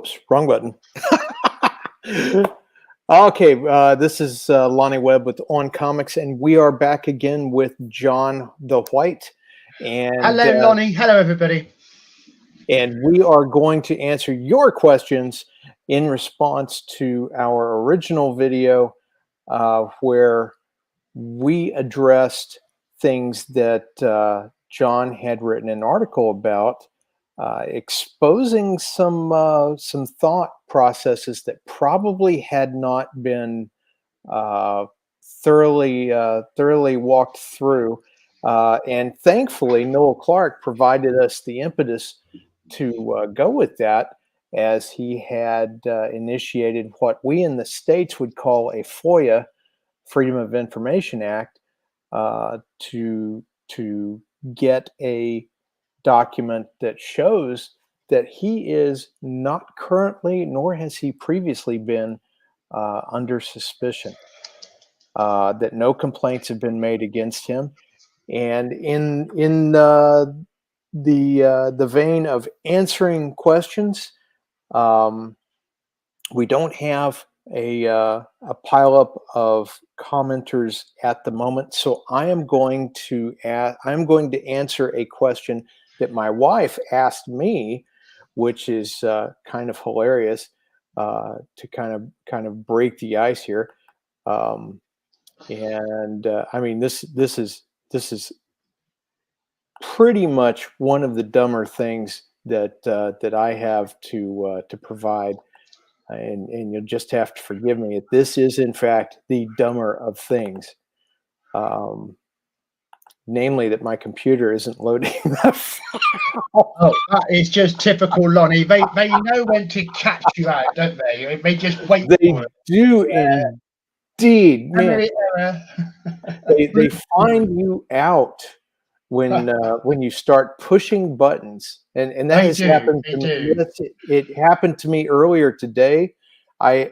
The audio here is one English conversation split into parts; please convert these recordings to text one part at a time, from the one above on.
Whoops, wrong button. Okay, this is Lonnie Webb with On Comics, and we are back again with John the White. And hello, Lonnie. Hello, everybody. And we are going to answer your questions in response to our original video where we addressed things that John had written an article about, exposing some thought processes that probably had not been thoroughly walked through. And thankfully, Noel Clark provided us the impetus to go with that, as he had initiated what we in the States would call a FOIA, Freedom of Information Act, to get a document that shows that he is not currently, nor has he previously been, under suspicion, that no complaints have been made against him. And in the vein of answering questions, we don't have a pileup of commenters at the moment, so I'm going to answer a question that my wife asked me, which is kind of hilarious, to kind of break the ice here. I mean, this is pretty much one of the dumber things that I have to provide, and you'll just have to forgive me. This is, in fact, the dumber of things. Namely, that my computer isn't loading the file. Oh, that is just typical Lonnie. They know when to catch you out, don't they? They just wait They for it. do, indeed, man. They find you out when you start pushing buttons, and that has happened to me. It happened to me earlier today. I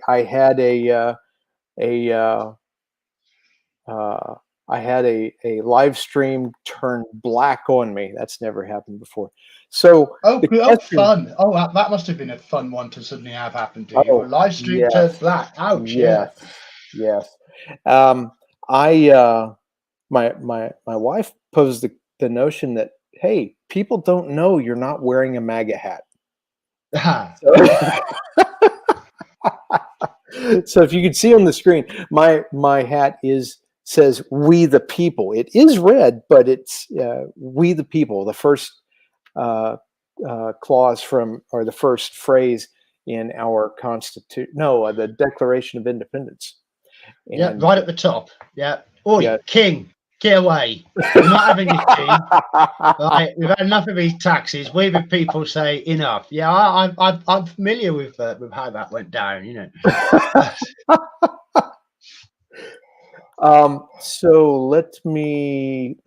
had a live stream turn black on me. That's never happened before. So fun! Oh, that must have been a fun one to suddenly have happened to you. A live stream turned black. Ouch! Yes. My wife posed the notion that, hey, people don't know you're not wearing a MAGA hat. So if you can see on the screen, my hat says "We the People." It is red, but it's "We the People," the first clause from, or the first phrase in our Constitution. No, the Declaration of Independence. And, right at the top. Yeah. Oi, King, get away. We're not having this king. Right, we've had enough of these taxes. We the people say enough. Yeah, I'm familiar with how that went down, you know. So let me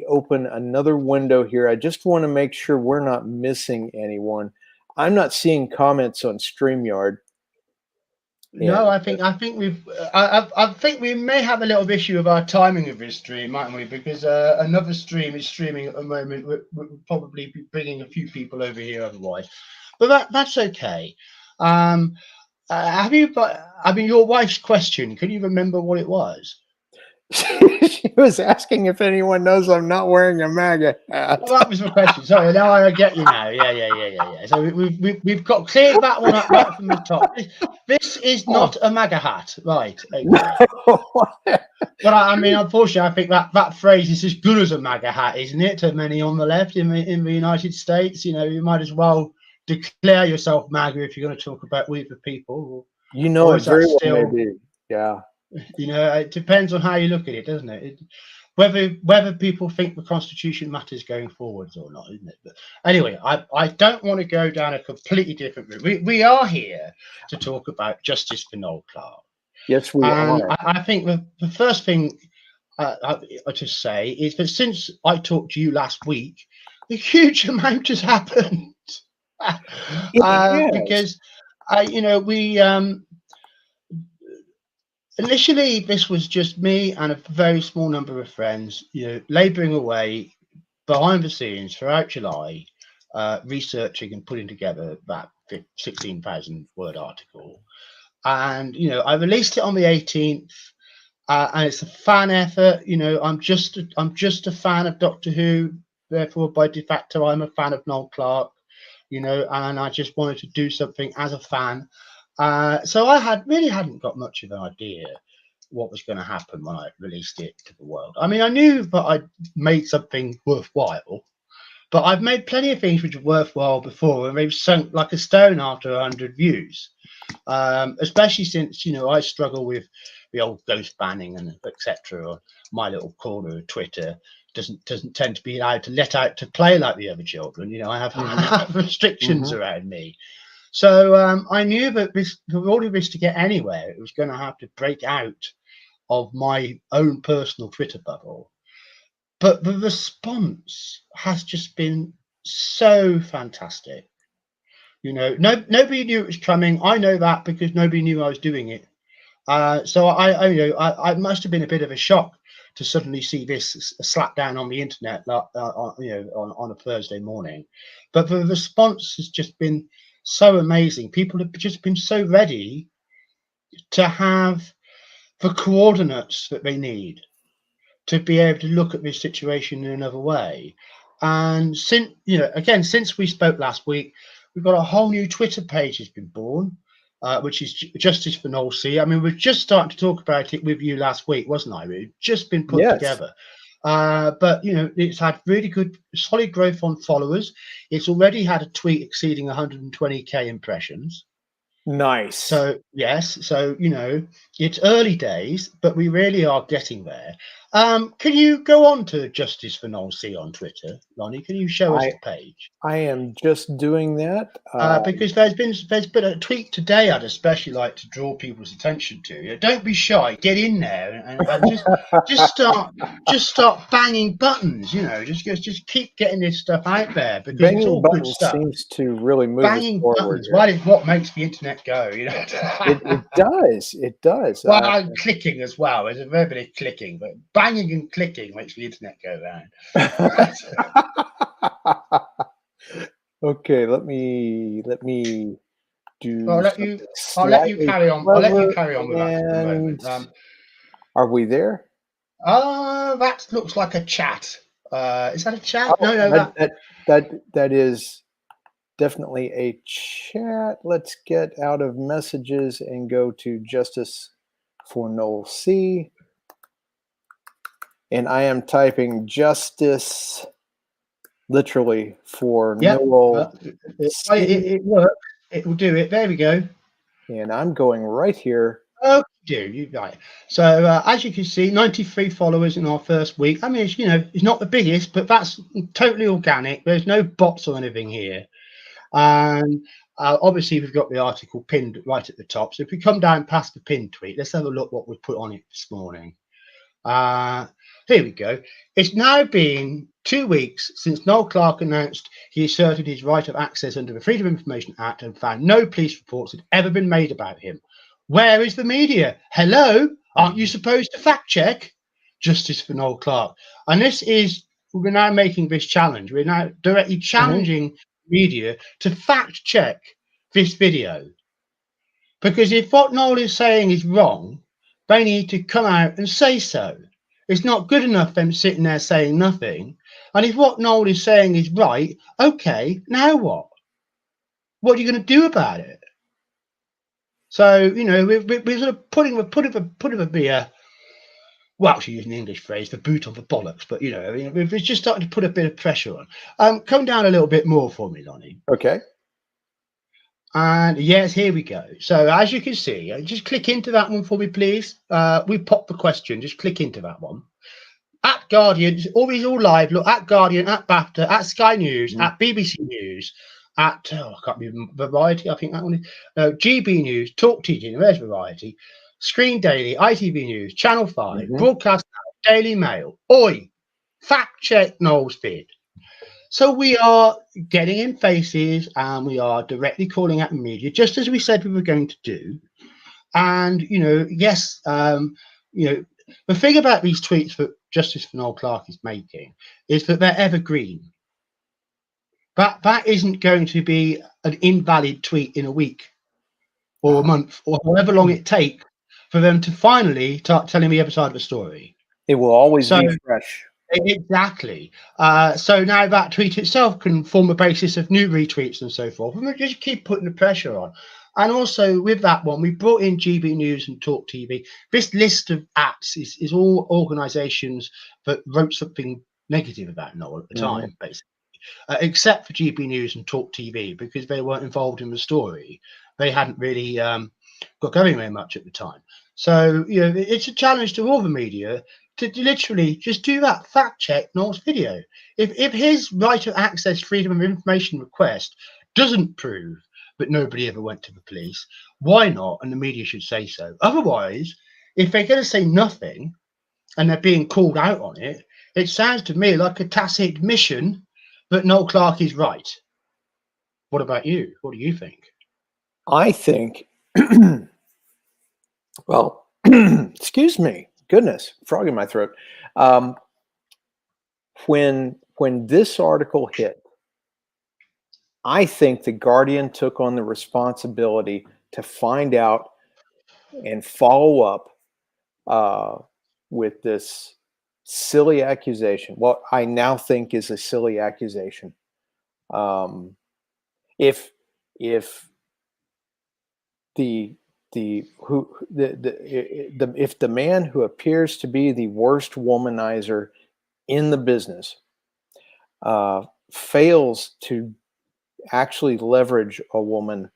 open another window here. I just want to make sure we're not missing anyone. I'm not seeing comments on StreamYard. No, I think we may have a little issue with our timing of this stream, mightn't we? Because another stream is streaming at the moment. We'll probably be bringing a few people over here otherwise, but that's okay. Have you? I mean, your wife's question. Can you remember what it was? She was asking if anyone knows I'm not wearing a MAGA hat. Well, that was my question. Sorry, now I get you now. Yeah. So we've got cleared that one up right from the top. This is not a MAGA hat, right? Okay. But I mean, unfortunately, I think that phrase is as good as a MAGA hat, isn't it? To many on the left in the United States, you know, you might as well declare yourself MAGA if you're going to talk about we the people. You know, it very well may be. Yeah. You know, it depends on how you look at it, doesn't it? Whether people think the Constitution matters going forwards or not, isn't it? But anyway, I don't want to go down a completely different route. We are here to talk about justice for Noel Clark. Yes, we are. I think the first thing I to say is that since I talked to you last week, a huge amount has happened. Because you know, we initially, this was just me and a very small number of friends, you know, labouring away behind the scenes throughout July, researching and putting together that 16,000 word article. And, you know, I released it on the 18th. And it's a fan effort. You know, I'm just a fan of Doctor Who. Therefore, by de facto, I'm a fan of Noel Clarke. You know, and I just wanted to do something as a fan. So I really hadn't got much of an idea what was going to happen when I released it to the world. I mean, I knew that I'd made something worthwhile, but I've made plenty of things which were worthwhile before, and they've sunk like a stone after 100 views. Especially since, you know, I struggle with the old ghost banning and etc. Or my little corner of Twitter doesn't tend to be allowed to let out to play like the other children. You know, I have restrictions around me. So I knew that for all of this to get anywhere, it was going to have to break out of my own personal Twitter bubble. But the response has just been so fantastic. You know, nobody knew it was coming. I know that because nobody knew I was doing it. So I must have been a bit of a shock to suddenly see this slap down on the internet, on a Thursday morning. But the response has just been so amazing. People have just been so ready to have the coordinates that they need to be able to look at this situation in another way. And since we spoke last week, we've got a whole new Twitter page has been born, which is Justice for Noel C. I mean, we're just starting to talk about it with you last week, wasn't I? It's just been put together. But, you know, it's had really good, solid growth on followers. It's already had a tweet exceeding 120k impressions. Nice. So, yes. So, you know, it's early days, but we really are getting there. Can you go on to Justice for Noel C on Twitter, Lonnie? Can you show us the page? I am just doing that. Because there's been a tweet today I'd especially like to draw people's attention to. You know, don't be shy, get in there and just start banging buttons. You know, just keep getting this stuff out there because banging it's all buttons good stuff. Seems to really move Banging us forward. Buttons. That is what makes the internet go. You know, it does. It does. Well, clicking as well. There's a very bit of clicking, but banging and clicking makes the internet go round. Okay, let me do. I'll let you carry on. I'll let you carry on with that for the moment. Are we there? That looks like a chat. Is that a chat? No. That is definitely a chat. Let's get out of messages and go to Justice for Noel C. And I am typing justice literally for Noel C. It works. It will do it. There we go. And I'm going right here. Oh, you right. So as you can see, 93 followers in our first week. I mean, it's not the biggest, but that's totally organic. There's no bots or anything here. And obviously, we've got the article pinned right at the top. So if we come down past the pinned tweet, let's have a look what we put on it this morning. Here we go. It's now been 2 weeks since Noel Clarke announced he asserted his right of access under the Freedom of Information Act and found no police reports had ever been made about him. Where is the media? Hello? Aren't you supposed to fact check? Justice for Noel Clarke. And we're now making this challenge. We're now directly challenging media to fact check this video. Because if what Noel is saying is wrong, they need to come out and say so. It's not good enough them sitting there saying nothing. And if what Noel is saying is right, okay, now what? What are you going to do about it? So, we're sort of putting well, actually using the English phrase, the boot on the bollocks, but we're just starting to put a bit of pressure on. Come down a little bit more for me, Lonnie. Okay. And yes, here we go. So as you can see, just click into that one for me, please. We popped the question. Just click into that one. At Guardian, always all live. Look, at Guardian, at BAFTA, at Sky News, at BBC News, at I can't remember, Variety. I think that one is GB News, Talk TV. There's Variety. Screen Daily, ITV News, Channel 5, Broadcast Now, Daily Mail. Oi, fact check Noel's bid. So we are getting in faces and we are directly calling out the media, just as we said we were going to do. And, yes, the thing about these tweets that Justice for Noel Clarke is making is that they're evergreen. that isn't going to be an invalid tweet in a week or a month or however long it takes for them to finally start telling me the other side of the story. It will always So be fresh. exactly. So now that tweet itself can form a basis of new retweets and so forth. And we just keep putting the pressure on. And also with that one, we brought in GB News and Talk TV. This list of apps is all organisations that wrote something negative about Noel at the time, basically. Except for GB News and Talk TV, because they weren't involved in the story. They hadn't really got going very much at the time. So, you know, it's a challenge to all the media to literally just do that, fact check Noel's video. If his right of access, freedom of information request doesn't prove that nobody ever went to the police, why not? And the media should say so. Otherwise, if they're going to say nothing and they're being called out on it, it sounds to me like a tacit admission that Noel Clarke is right. What about you? What do you think? I think, well, excuse me, goodness, frog in my throat. When this article hit, I think the Guardian took on the responsibility to find out and follow up with this silly accusation. What I now think is a silly accusation. If the if the man who appears to be the worst womanizer in the business fails to actually leverage a woman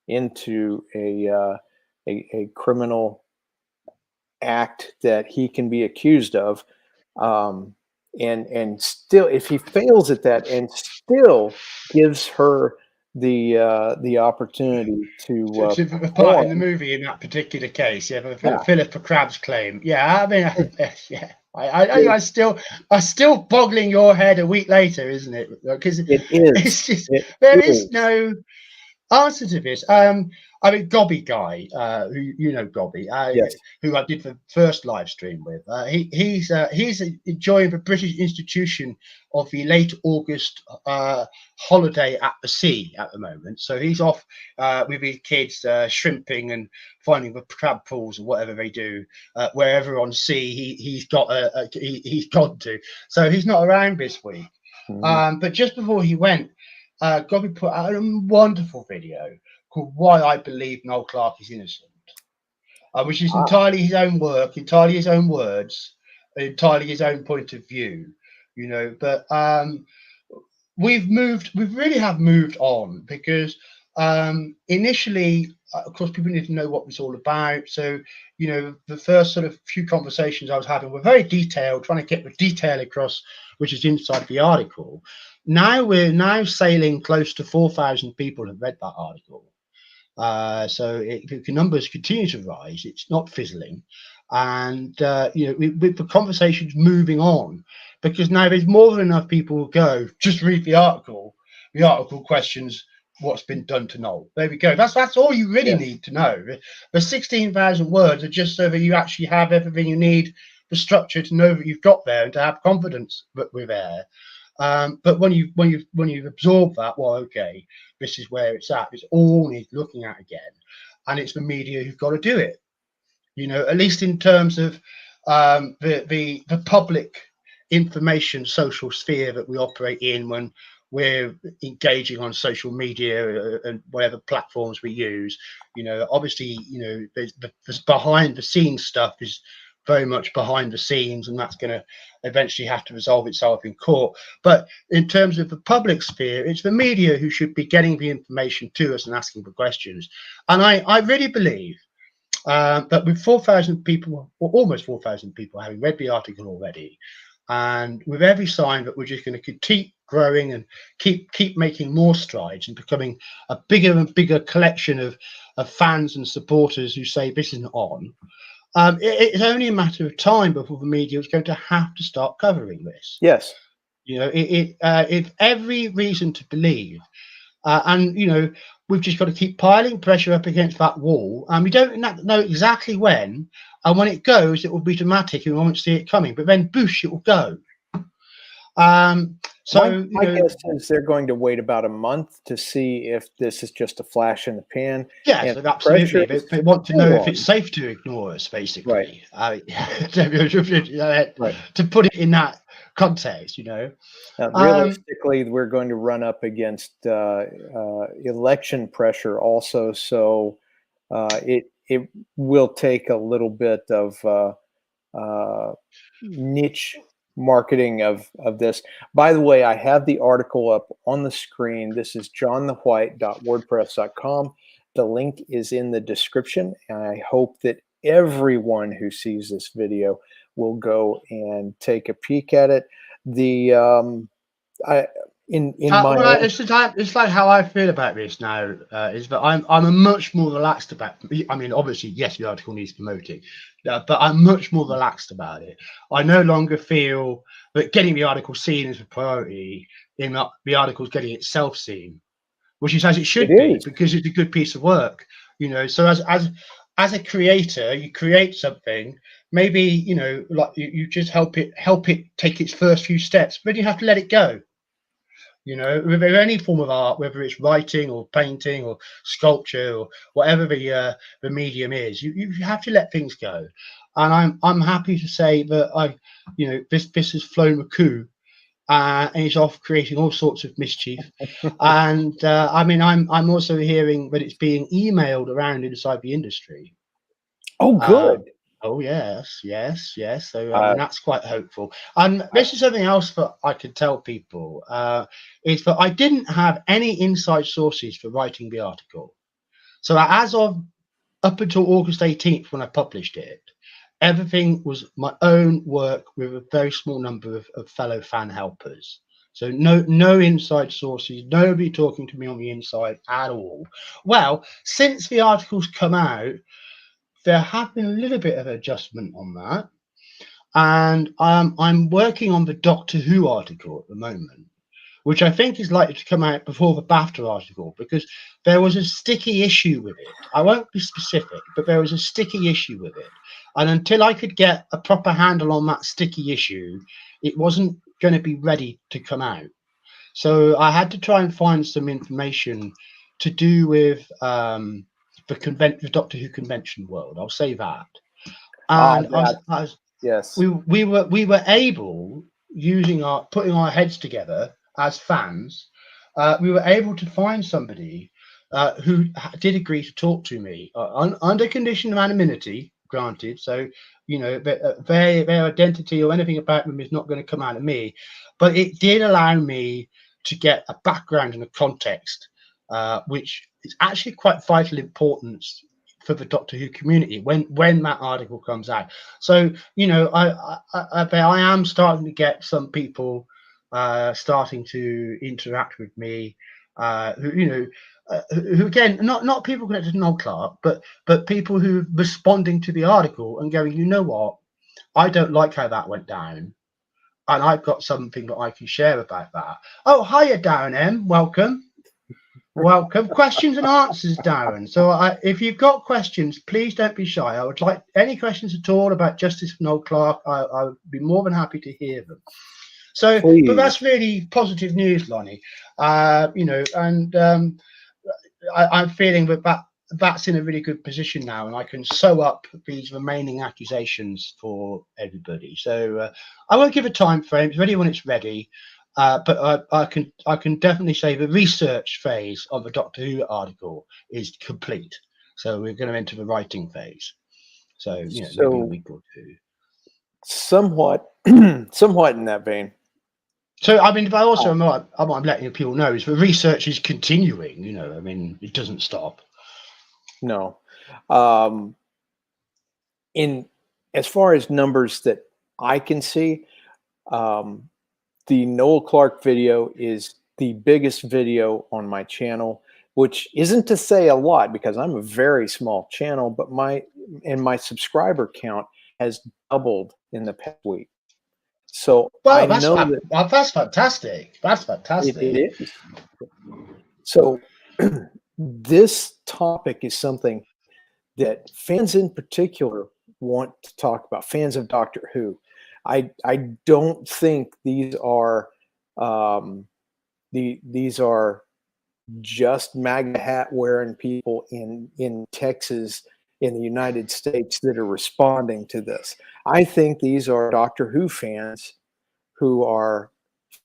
into a criminal act that he can be accused of, and still, if he fails at that and still gives her the opportunity to the part in the movie in that particular case, yeah, Philippa Crabb's claim. Yeah, I mean, yeah. I still boggling your head a week later, isn't it? Because it's just there is no answer to this. I mean, Gobby Guy, who you know, Gobby, yes. who I did the first live stream with. He's enjoying the British institution of the late August holiday at the sea at the moment. So he's off with his kids shrimping and finding the crab pools or whatever they do wherever on sea he's gone to. So he's not around this week. But just before he went, Gobby put out a wonderful video called "Why I Believe Noel Clarke is Innocent," which is entirely his own work, entirely his own words, entirely his own point of view. You know, but we really have moved on because initially, of course, people need to know what it's all about. So, you know, the first sort of few conversations I was having were very detailed, trying to get the detail across, which is inside the article. Now we're sailing close to 4,000 people have read that article. So if the numbers continue to rise, it's not fizzling. And, you know, with the conversations moving on, because now there's more than enough people who go, just read the article. The article questions what's been done to Noel. There we go. That's all you really need to know. The 16,000 words are just so that you actually have everything you need, the structure to know that you've got there and to have confidence that we're there. But when you absorb that, well, okay, this is where it's at. It's all needs looking at again, and it's the media who've got to do it. You know, at least in terms of the public information social sphere that we operate in when we're engaging on social media and whatever platforms we use. You know, obviously, you know, there's behind the scenes stuff is very much behind the scenes, and that's going to eventually have to resolve itself in court. But in terms of the public sphere, it's the media who should be getting the information to us and asking the questions. And I really believe that with 4,000 people, or almost 4,000 people, having read the article already, and with every sign that we're just going to keep growing and keep making more strides and becoming a bigger and bigger collection of fans and supporters who say this isn't on. It's only a matter of time before the media is going to have to start covering this. Yes. You know, it's every reason to believe. And, you know, we've just got to keep piling pressure up against that wall. And we don't know exactly when. And when it goes, it will be dramatic and we won't see it coming. But then, boosh, it will go. So My guess is they're going to wait about a month to see if this is just a flash in the pan, yes, and pressure absolutely. is They want to know still if it's on. safe to ignore us, Right, basically. right. To put it in that context, Um, Realistically, we're going to run up against election pressure also, so it will take a little bit of niche marketing of this. By the way, I have the article up on the screen. This is johnthewhite.wordpress.com. The link is in the description, and I hope that everyone who sees this video will go and take a peek at it. The I in my well, own. it's like how I feel about this now is that I'm a much more relaxed about. I mean, obviously, yes, the article needs promoting, but I'm much more relaxed about it. I no longer feel that getting the article seen is a priority. In that the article's getting itself seen, which is as it It should be, is. because it's a good piece of work. So as a creator, you create something. Maybe like you just help it take its first few steps, but then you have to let it go. With any form of art, whether it's writing or painting or sculpture or whatever the medium is, you have to let things go. And I'm happy to say that this has flown a coup, and he's off creating all sorts of mischief. And I mean, I'm also hearing that it's being emailed around inside the industry. Oh, Uh, good. oh yes, yes, yes. So I Uh, mean, that's quite hopeful. And I, this is something else that I could tell people is that I didn't have any inside sources for writing the article. So as of up until August 18th, when I published it, everything was my own work with a very small number of fellow fan helpers. So no inside sources, nobody talking to me on the inside at all. Well, since the article's come out, there have been a little bit of adjustment on that, and I'm working on the Doctor Who article at the moment, which I think is likely to come out before the BAFTA article, because there was a sticky issue with it. I won't be specific, but there was a sticky issue with it, and until I could get a proper handle on that sticky issue, it wasn't going to be ready to come out. So I had to try and find some information to do with the Doctor Who convention world. I'll say that. And that yes. we were able, using our putting our heads together as fans, we were able to find somebody who did agree to talk to me under condition of anonymity, granted. So their identity or anything about them is not going to come out of me, but it did allow me to get a background and a context, which is actually quite vital importance for the Doctor Who community when that article comes out. So I am starting to get some people starting to interact with me, who again, not people connected to Noel Clark, but people who are responding to the article and going, you know what, I don't like how that went down, and I've got something that I can share about that. Oh, hiya, Darren M. Welcome. Welcome. Questions and answers, Darren. So if you've got questions, please don't be shy. I would like any questions at all about Justice for Noel Clark. I would be more than happy to hear them. So, but Please. that's really positive news, Lonnie. And I'm feeling that's in a really good position now, and I can sew up these remaining accusations for everybody. So I won't give a time frame. It's ready when it's ready. But I can definitely say the research phase of the Doctor Who article is complete. So we're going to enter the writing phase. So maybe a So week or two. somewhat, somewhat in that vein. So I mean, but also Uh, I'm letting people know is the research is continuing. I mean, it doesn't stop. no, um, in as far as numbers that I can see, um, the Noel Clark video is the biggest video on my channel, which isn't to say a lot because I'm a very small channel, but my subscriber count has doubled in the past week. So I Well, know that that's fantastic. That's fantastic. it is. So this topic is something that fans in particular want to talk about, fans of Doctor Who. I don't think these are these are just MAGA hat wearing people in Texas, in the United States, that are responding to this. I think these are Doctor Who fans who are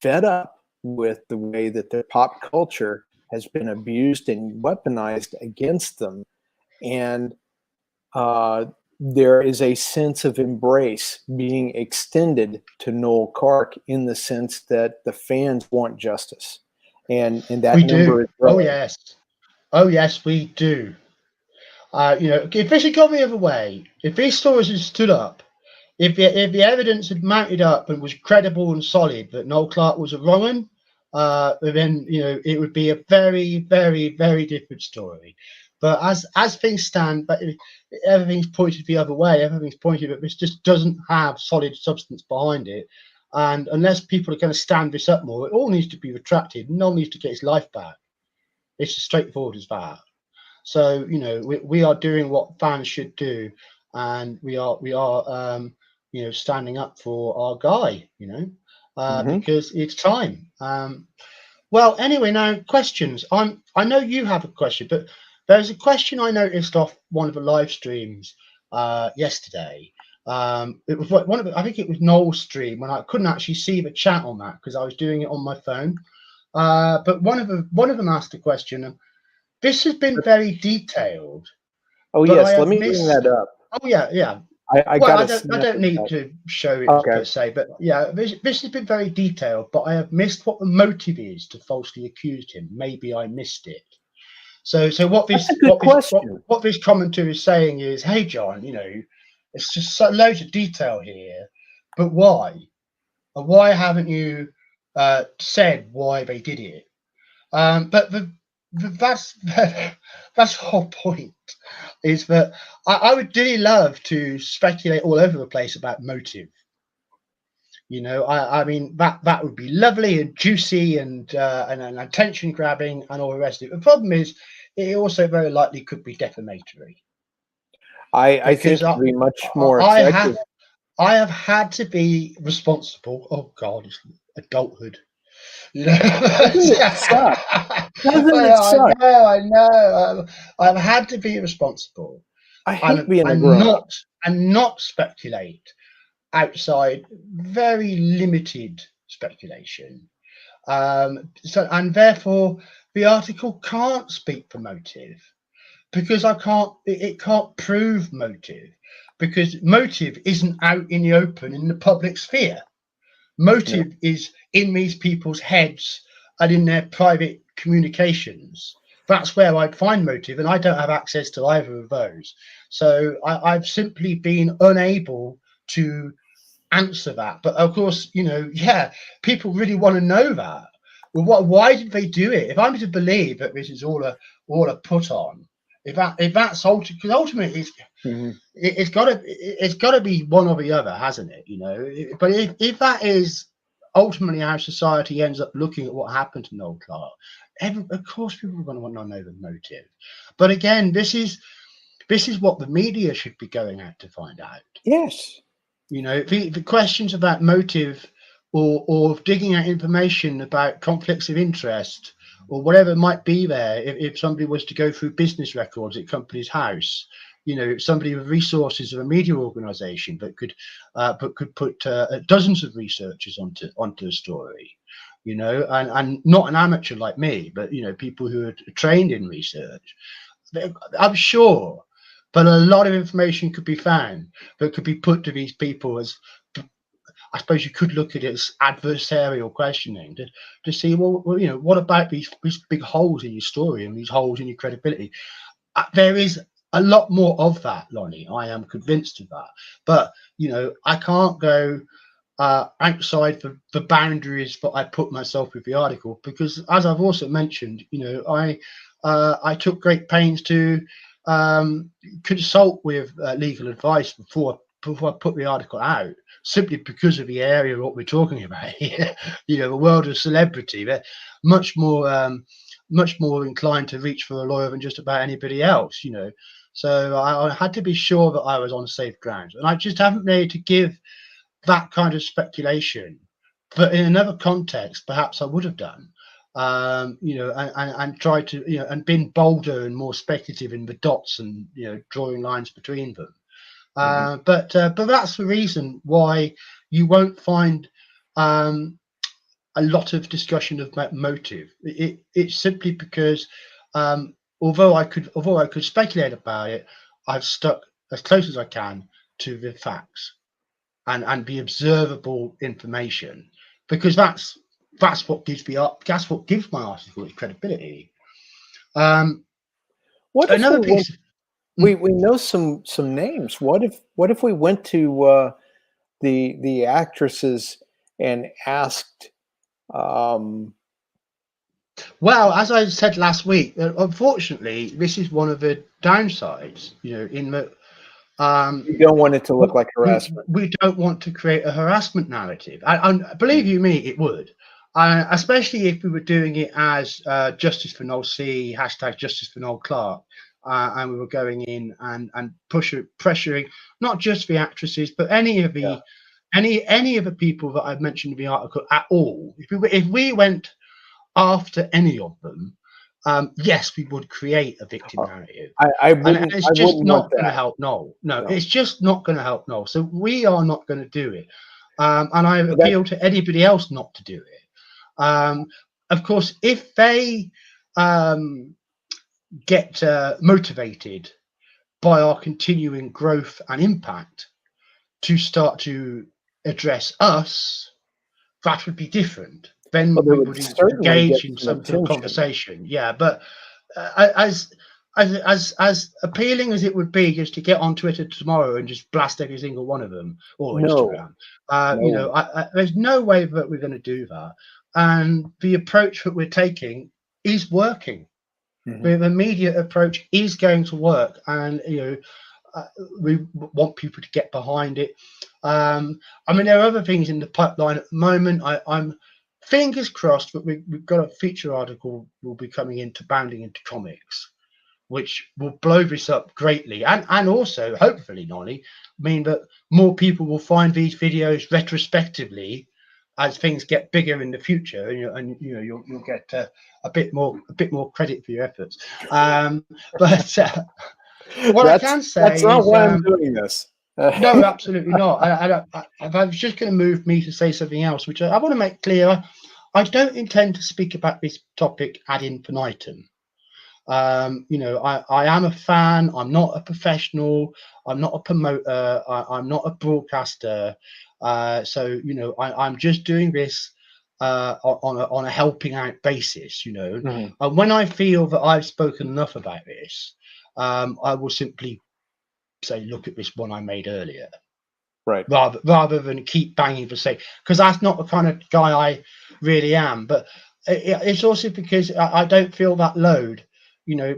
fed up with the way that their pop culture has been abused and weaponized against them. And there is a sense of embrace being extended to Noel Clarke, in the sense that the fans want justice. And We that number do. is Oh growing. yes. Oh yes, we do. If this had gone the other way, if these stories had stood up, if the evidence had mounted up and was credible and solid that Noel Clarke was a wrong one, then it would be a very, very, very different story. But as things stand, but everything's pointed the other way. Everything's pointed that this just doesn't have solid substance behind it. And unless people are going to stand this up more, it all needs to be retracted. No one needs to get his life back. It's as straightforward as that. So we are doing what fans should do, and we are standing up for our guy. Because it's time. Well, anyway, now questions. I know you have a question, but there's a question I noticed off one of the live streams yesterday. It was one of I think it was Noel's stream, when I couldn't actually see the chat on that because I was doing it on my phone. But one of them asked a question, and this has been very detailed. Oh But I yes, let have me bring missed. that up. Oh yeah. I Well, got I a don't snippet need of. to show it Okay. per se, but yeah, this has been very detailed. But I have missed what the motive is to falsely accuse him. Maybe I missed it. So what That's this a good question. what this commenter is saying is, hey John, it's just so loads of detail here, but why? And why haven't you said why they did it? But that's that's the whole point. Is that I would really love to speculate all over the place about motive. I mean that would be lovely and juicy and attention grabbing and all the rest of it. The problem is, it also very likely could be defamatory. I think Because it'd be much more I effective. have had to be responsible. Oh God, it's adulthood. Doesn't it suck? Doesn't it I suck? know, I know. I've had to be responsible I hate and being a and grown up. not speculate outside very limited speculation. And therefore the article can't speak for motive because it can't prove motive, because motive isn't out in the open in the public sphere. No. Motive is in these people's heads and in their private communications. That's where I'd find motive, and I don't have access to either of those. So I've simply been unable to answer that. But of course, people really want to know that. Well, why did they do it? If I'm to believe that this is all a put on, if that's because ultimately Mhm. it's got to be one or the other, hasn't it? But if that is ultimately how society ends up looking at what happened to Noel Clarke, of course people are going to want to know the motive. But again, this is what the media should be going out to find out. Yes. The questions about motive, or digging out information about conflicts of interest, or whatever might be there. If somebody was to go through business records at company's house, somebody with resources of a media organization that could put dozens of researchers onto a story, and not an amateur like me, but people who are trained in research. I'm sure, but a lot of information could be found that could be put to these people as, I suppose you could look at it as adversarial questioning to see, well, what about these big holes in your story and these holes in your credibility? There is a lot more of that, Lonnie. I am convinced of that. But, I can't go outside the boundaries that I put myself with the article, because, as I've also mentioned, I took great pains to consult with legal advice before I put the article out, simply because of the area of what we're talking about here. The world of celebrity, they're much more inclined to reach for a lawyer than just about anybody else. So I had to be sure that I was on safe ground, and I just haven't been able to give that kind of speculation. But in another context, perhaps I would have done, and tried to, and been bolder and more speculative in the dots and, drawing lines between them. Mhm. But that's the reason why you won't find a lot of discussion of motive. It's simply because, although I could speculate about it, I've stuck as close as I can to the facts and the observable information, because that's what gives my article its credibility. What if we Another went? piece of, We know some names. What if we went to the actresses and asked? Um, well, as I said last week, unfortunately, this is one of the downsides. In that, you don't want it to we, look like harassment. we don't want to create a harassment narrative, and believe you me, it would. Especially if we were doing it as Justice for Noel C, hashtag Justice for Noel Clark, and we were going in and pressuring not just the actresses, but any of Yeah. the people that I've mentioned in the article at all. If we went after any of them, yes, we would create a victim narrative. I And wouldn't. it's I just wouldn't want not going to that. help Noel. No, No. it's just not going to help Noel. So we are not going to do it. And I But that appeal to anybody else not to do it. Of course, if they get motivated by our continuing growth and impact to start to address us, that would be different. well, Then they we would would certainly get engage in some some sort of attention. conversation. Yeah, but as appealing as it would be just to get on Twitter tomorrow and just blast every single one of them, or No, Instagram, no. there's no way that we're going to do that. And the approach that we're taking is working. Mhm. The media approach is going to work, and uh, we want people to get behind it. I mean, there are other things in the pipeline at the moment. I'm fingers crossed that we've got a feature article will be coming into Bounding into Comics, which will blow this up greatly, and also hopefully, Nolly, mean that more people will find these videos retrospectively as things get bigger in the future, and you'll get a bit more credit for your efforts. But what I can That's say not is, why I'm doing this. no, absolutely not. I was just going to move me to say something else, which I want to make clear. I don't intend to speak about this topic ad infinitum. I am a fan. I'm not a professional. I'm not a promoter. I'm not a broadcaster. So I'm just doing this on a helping out basis. Mhm. And when I feel that I've spoken enough about this, I will simply say, look at this one I made earlier, Right. rather than keep banging for sake, because that's not the kind of guy I really am. But it's also because I don't feel that load,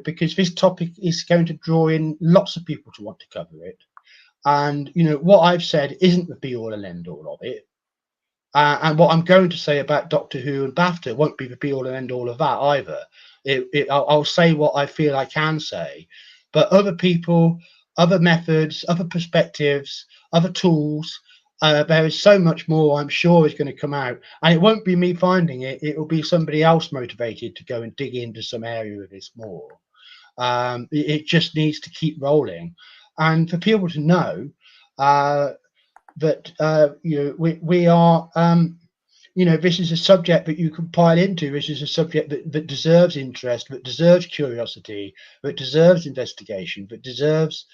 because this topic is going to draw in lots of people to want to cover it. And what I've said isn't the be all and end all of it. And what I'm going to say about Doctor Who and BAFTA won't be the be all and end all of that either. I'll say what I feel I can say, but other people, other methods, other perspectives, other tools. There is so much more I'm sure is going to come out, and it won't be me finding it. It will be somebody else motivated to go and dig into some area of this more. It just needs to keep rolling, and for people to know that we are this is a subject that you can pile into. This is a subject that deserves interest, that deserves curiosity, that deserves investigation, that deserves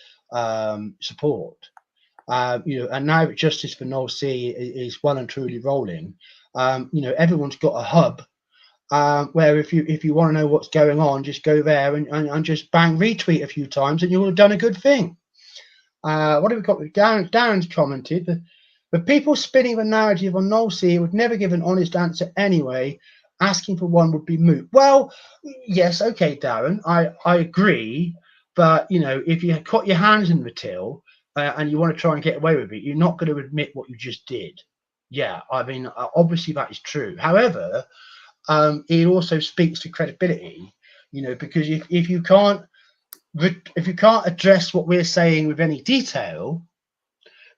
support. And now that Justice for Noel C is well and truly rolling, everyone's got a hub where if you want to know what's going on, just go there and just bang retweet a few times, and you will have done a good thing. What have we got? Darren's commented the people spinning the narrative on Noel C would never give an honest answer anyway. Asking for one would be moot. Well, yes, okay, Darren, I agree, but if you got your hands in the till and you want to try and get away with it, you're not going to admit what you just did. Yeah, I mean, obviously that is true. However, it also speaks to credibility, because if you can't address what we're saying with any detail,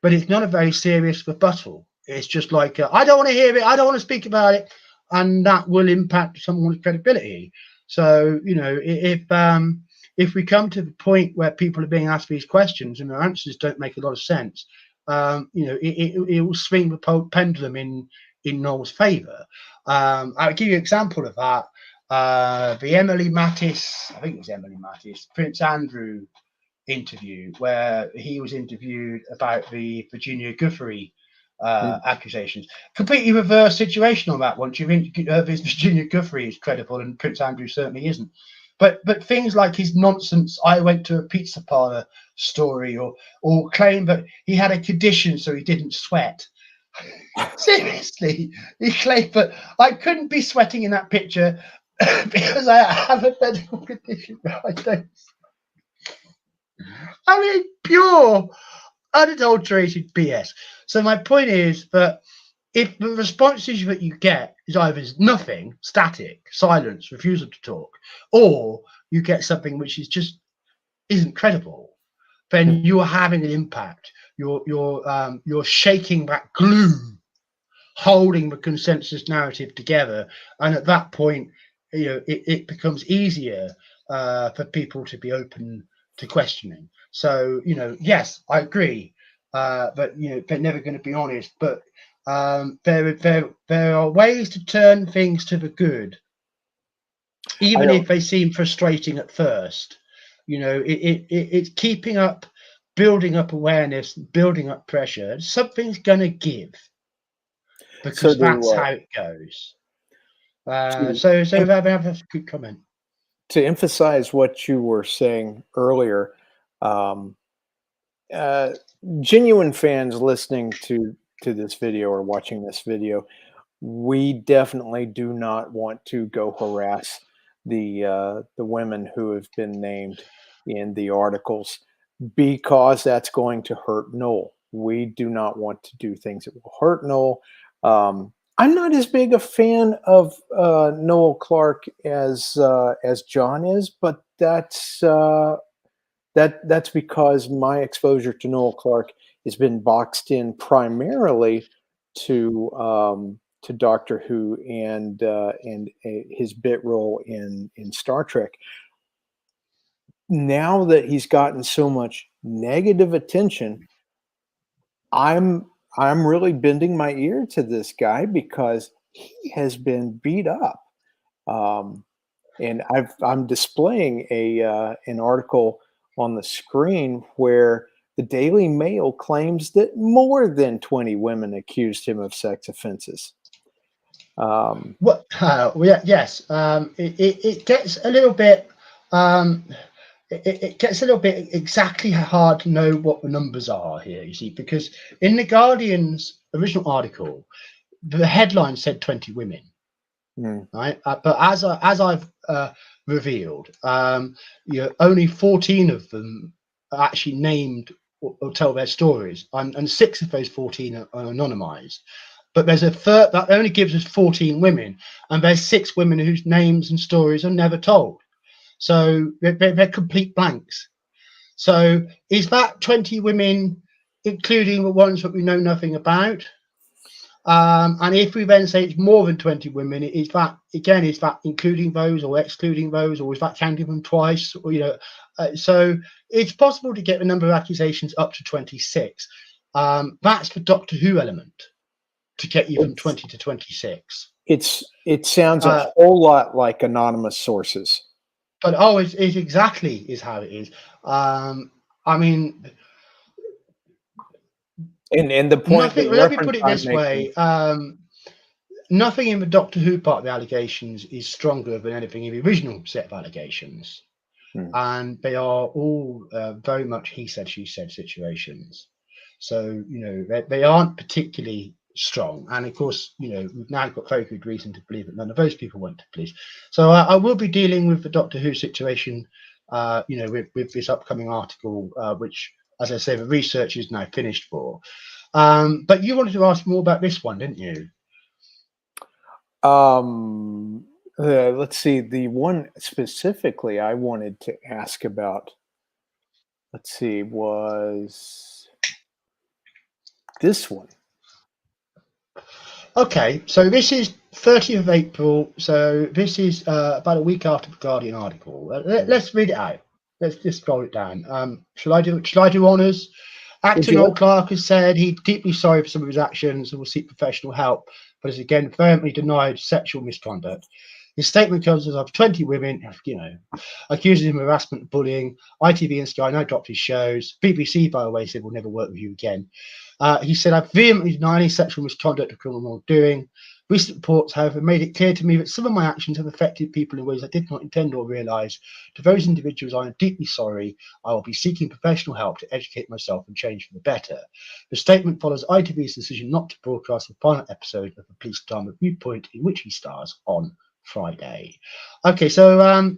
but it's not a very serious rebuttal. It's just like, I don't want to hear it, I don't want to speak about it, and that will impact someone's credibility. So, you know, if we come to the point where people are being asked these questions and their answers don't make a lot of sense, you know, it will swing the pendulum in Noel's favour. I'll give you an example of that. The Emily Mattis, I think it was Emily Mattis, Prince Andrew interview, where he was interviewed about the Virginia Giuffre accusations. Completely reverse situation on that one. You think Virginia Giuffre is credible and Prince Andrew certainly isn't. But things like his nonsense "I went to a pizza parlor" story, or claim that he had a condition so he didn't sweat. Seriously, he claimed that I couldn't be sweating in that picture because I have a medical condition. I don't. I mean, pure, unadulterated BS. So my point is that if the responses that you get is either nothing, static, silence, refusal to talk, or you get something which is just isn't credible, then you are having an impact. You're shaking that glue holding the consensus narrative together, and at that point, you know, it becomes easier for people to be open to questioning. So, you know, yes, I agree, but you know, they're never going to be honest. But there are ways to turn things to the good, even if they seem frustrating at first. You know, it's keeping up, building up awareness, building up pressure. Something's going to give, because that's how it goes. So have a good comment. To emphasize what you were saying earlier, genuine fans listening to this video or watching this video, we definitely do not want to go harass the women who have been named in the articles, because that's going to hurt Noel. We do not want to do things that will hurt Noel. I'm not as big a fan of Noel Clark as John is, but that's because my exposure to Noel Clark has been boxed in primarily to Doctor Who and his bit role in Star Trek. Now that he's gotten so much negative attention, I'm really bending my ear to this guy, because he has been beat up. And I'm displaying an article on the screen where the Daily Mail claims that more than 20 women accused him of sex offenses. Yes, it gets a little bit. It gets a little bit exactly hard to know what the numbers are here. You see, because in the Guardian's original article, the headline said 20 women. Right, but as I've revealed, you know, only 14 of them are actually named or tell their stories, and 6 of those 14 are anonymized. But there's a third that only gives us 14 women, and there's 6 women whose names and stories are never told. So they're complete blanks. So is that 20 women, including the ones that we know nothing about? And if we then say it's more than 20 women, is that including those or excluding those, or is that counting them twice? Or, you know, so it's possible to get the number of accusations up to 26. That's the Doctor Who element, to get you from 20 to 26. It sounds a whole lot like anonymous sources. But it exactly is how it is. I mean, and the point, let me put it this way. Nothing in the Doctor Who part of the allegations is stronger than anything in the original set of allegations. And they are all very much he said, she said situations. So, you know, they aren't particularly strong. And of course, you know, we've now got very good reason to believe that none of those people went to police. So I will be dealing with the Doctor Who situation, you know, with this upcoming article, which, as I say, the research is now finished for. But you wanted to ask more about this one, didn't you? Let's see. The one specifically I wanted to ask about, let's see, was this one? Okay, so this is 30th of April. So this is about a week after the Guardian article. Let's read it out. Let's just scroll it down. Shall I do honours? Actor Noel Clarke has said he's deeply sorry for some of his actions and will seek professional help, but has again vehemently denied sexual misconduct. His statement comes as of 20 women, accusing him of harassment and bullying. ITV and Sky now dropped his shows. BBC, by the way, said we'll never work with you again. He said, I vehemently deny any sexual misconduct or criminal wrongdoing. Recent reports, however, made it clear to me that some of my actions have affected people in ways I did not intend or realise. To those individuals, I am deeply sorry. I will be seeking professional help to educate myself and change for the better. The statement follows ITV's decision not to broadcast the final episode of the Police Drama Viewpoint, in which he stars on Friday. Okay, so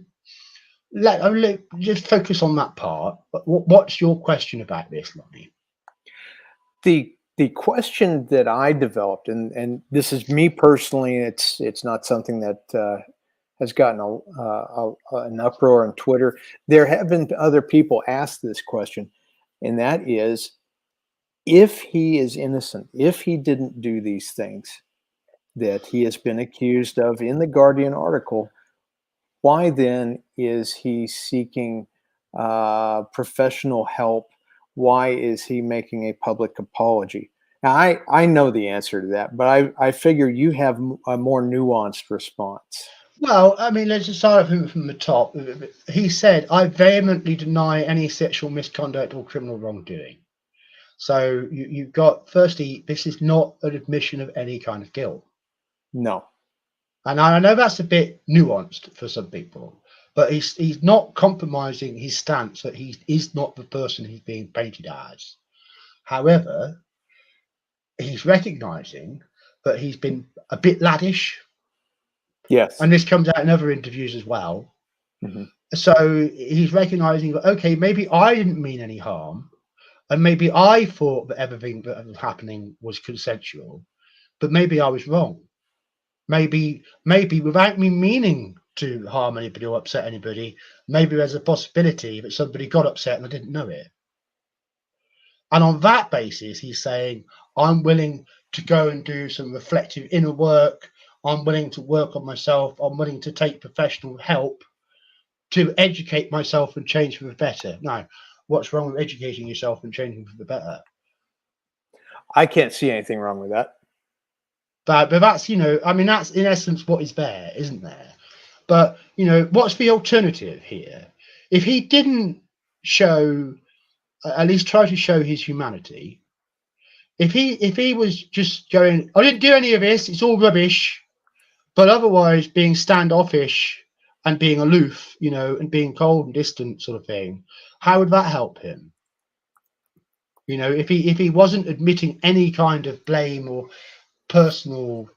let just focus on that part. What's your question about this, Lonnie? The question that I developed, and this is me personally, it's not something that has gotten an uproar on Twitter. There have been other people ask this question, and that is, if he is innocent, if he didn't do these things that he has been accused of in the Guardian article, why then is he seeking professional help? Why is he making a public apology? Now, I know the answer to that, but I figure you have a more nuanced response. Well, I mean, let's just start from the top. He said, I vehemently deny any sexual misconduct or criminal wrongdoing. So you've got, firstly, this is not an admission of any kind of guilt. No. And I know that's a bit nuanced for some people, but he's not compromising his stance that he is not the person he's being painted as. However, he's recognizing that he's been a bit laddish. Yes. And this comes out in other interviews as well. Mm-hmm. So he's recognizing that, okay, maybe I didn't mean any harm. And maybe I thought that everything that was happening was consensual, but maybe I was wrong. Maybe without me meaning to harm anybody or upset anybody, maybe there's a possibility that somebody got upset and I didn't know it. And on that basis, he's saying, I'm willing to go and do some reflective inner work. I'm willing to work on myself. I'm willing to take professional help to educate myself and change for the better. Now, what's wrong with educating yourself and changing for the better? I can't see anything wrong with that. But that's, I mean, that's in essence what is there, isn't there? But, what's the alternative here? If he didn't show, at least try to show his humanity, if he was just going, I didn't do any of this, it's all rubbish, but otherwise being standoffish and being aloof, and being cold and distant sort of thing, how would that help him? If he wasn't admitting any kind of blame or personal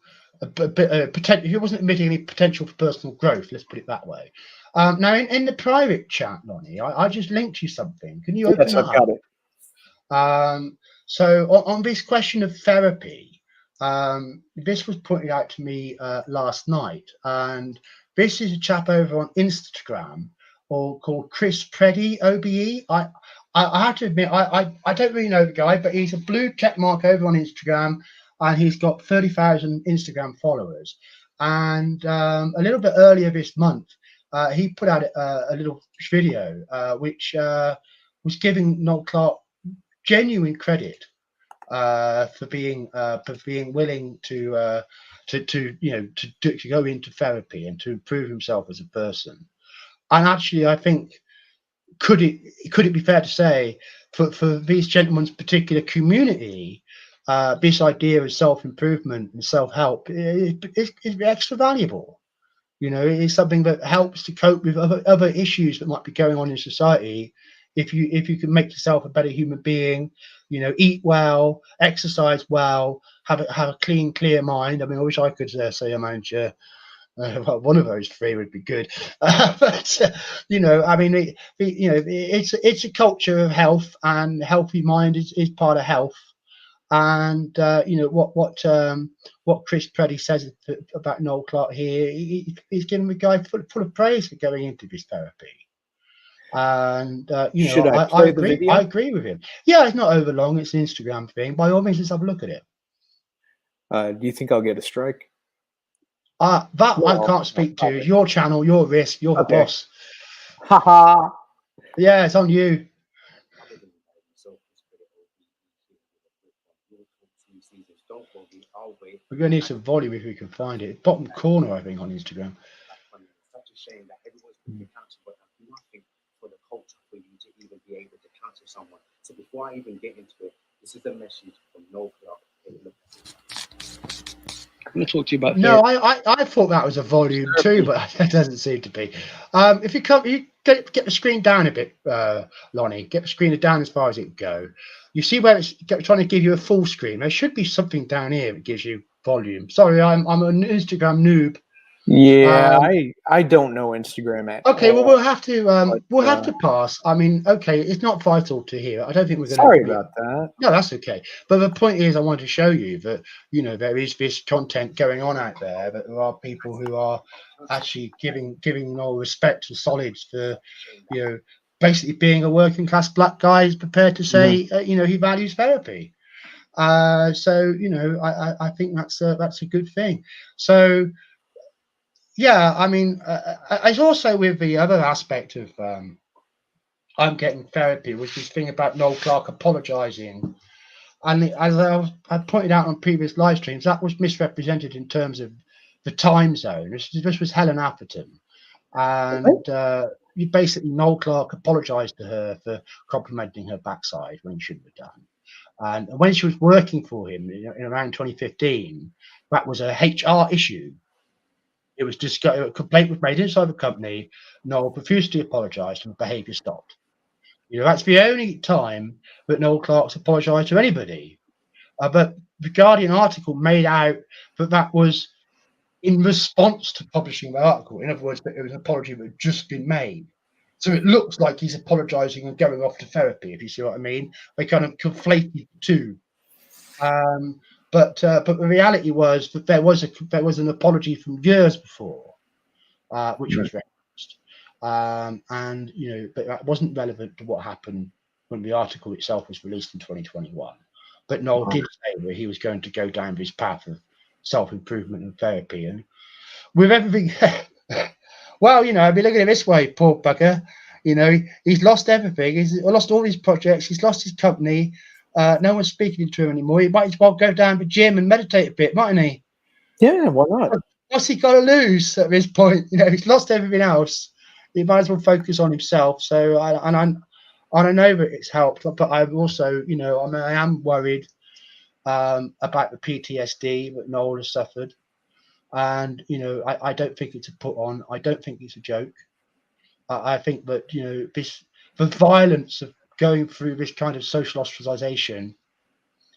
potential, he wasn't admitting any potential for personal growth, let's put it that way. Now in the private chat, Lonnie, I just linked you something. Can you open that up? I've got it. So on this question of therapy, this was pointed out to me last night, and this is a chap over on Instagram called Chris Preddy, OBE. I have to admit, I don't really know the guy, but he's a blue check mark over on Instagram, and he's got 30,000 Instagram followers. And a little bit earlier this month, he put out a little video which was giving Noel Clarke genuine credit for being willing to go into therapy and to improve himself as a person. And actually, I think could it be fair to say for these gentlemen's particular community, this idea of self-improvement and self-help is extra valuable. It's something that helps to cope with other issues that might be going on in society. If you can make yourself a better human being, eat well, exercise well, have a clean, clear mind. I mean, I wish I could say I'm manager. Well, one of those three would be good, but I mean, it's a culture of health, and healthy mind is part of health. And what Chris Preddy says about Noel Clarke here, he's giving the guy full of praise for going into this therapy. And you know, Should I I play the agree. I video? agree with him. Yeah, it's not over long. It's an Instagram thing. By all means, let's have a look at it. Do you think I'll get a strike? That I No, can't no, speak to. probably. It's your channel, your risk. You're the Okay. boss. Haha. Yeah, it's on you. We're going to need some volume if we can find it. Bottom corner, I think, on Instagram. Such a shame that everyone's putting the cancel button. Nothing for the culture for you to even be able to cancel someone. So before I even get into it, this is a message from No Club. I'm going to talk to you about. No, I thought that was a volume too, but it doesn't seem to be. If you come, you get the screen down a bit, Lonnie. Get the screen down as far as it go. You see where it's trying to give you a full screen. There should be something down here that gives you volume. Sorry, I'm an Instagram noob. Yeah, I don't know Instagram at Okay, well all. we'll have to pass. I mean, okay, it's not vital to hear. I don't think we're going to. Sorry about that. No, that's okay. But the point is, I wanted to show you that, you know, there is this content going on out there, that there are people who are actually giving no respect to Solids for, you know, basically being a working class black guy is prepared to say, you know, he values therapy. So, you know, I think that's a good thing. So, yeah, I mean, it's also with the other aspect of I'm getting therapy, was this thing about Noel Clarke apologising. And as I pointed out on previous live streams, that was misrepresented in terms of the time zone. This was Helen Atherton. And you basically, Noel Clarke apologised to her for complimenting her backside when he shouldn't have done. And when she was working for him in around 2015, that was a HR issue. It was a complaint was made inside the company. Noel profusely apologised and behaviour stopped. You know, that's the only time that Noel Clarke's apologised to anybody. But the Guardian article made out that that was in response to publishing the article. In other words, that it was an apology that had just been made. So it looks like he's apologising and going off to therapy, if you see what I mean. They kind of conflated the two. But the reality was that there was an apology from years before, which was referenced. And you know, but that wasn't relevant to what happened when the article itself was released in 2021. But Noel did say that he was going to go down this path of self-improvement and therapy. And with everything, well, you know, I'd be looking at it this way, poor bugger. You know, he's lost everything. He's lost all his projects. He's lost his company. No one's speaking to him anymore. He might as well go down to the gym and meditate a bit, mightn't he? Yeah, why not? What's he got to lose at this point? You know, he's lost everything else. He might as well focus on himself. So, I know that it's helped, but I'm also, you know, I am worried about the PTSD that Noel has suffered. And, you know, I don't think it's a put on. I don't think it's a joke. I think that, you know, the violence of going through this kind of social ostracization,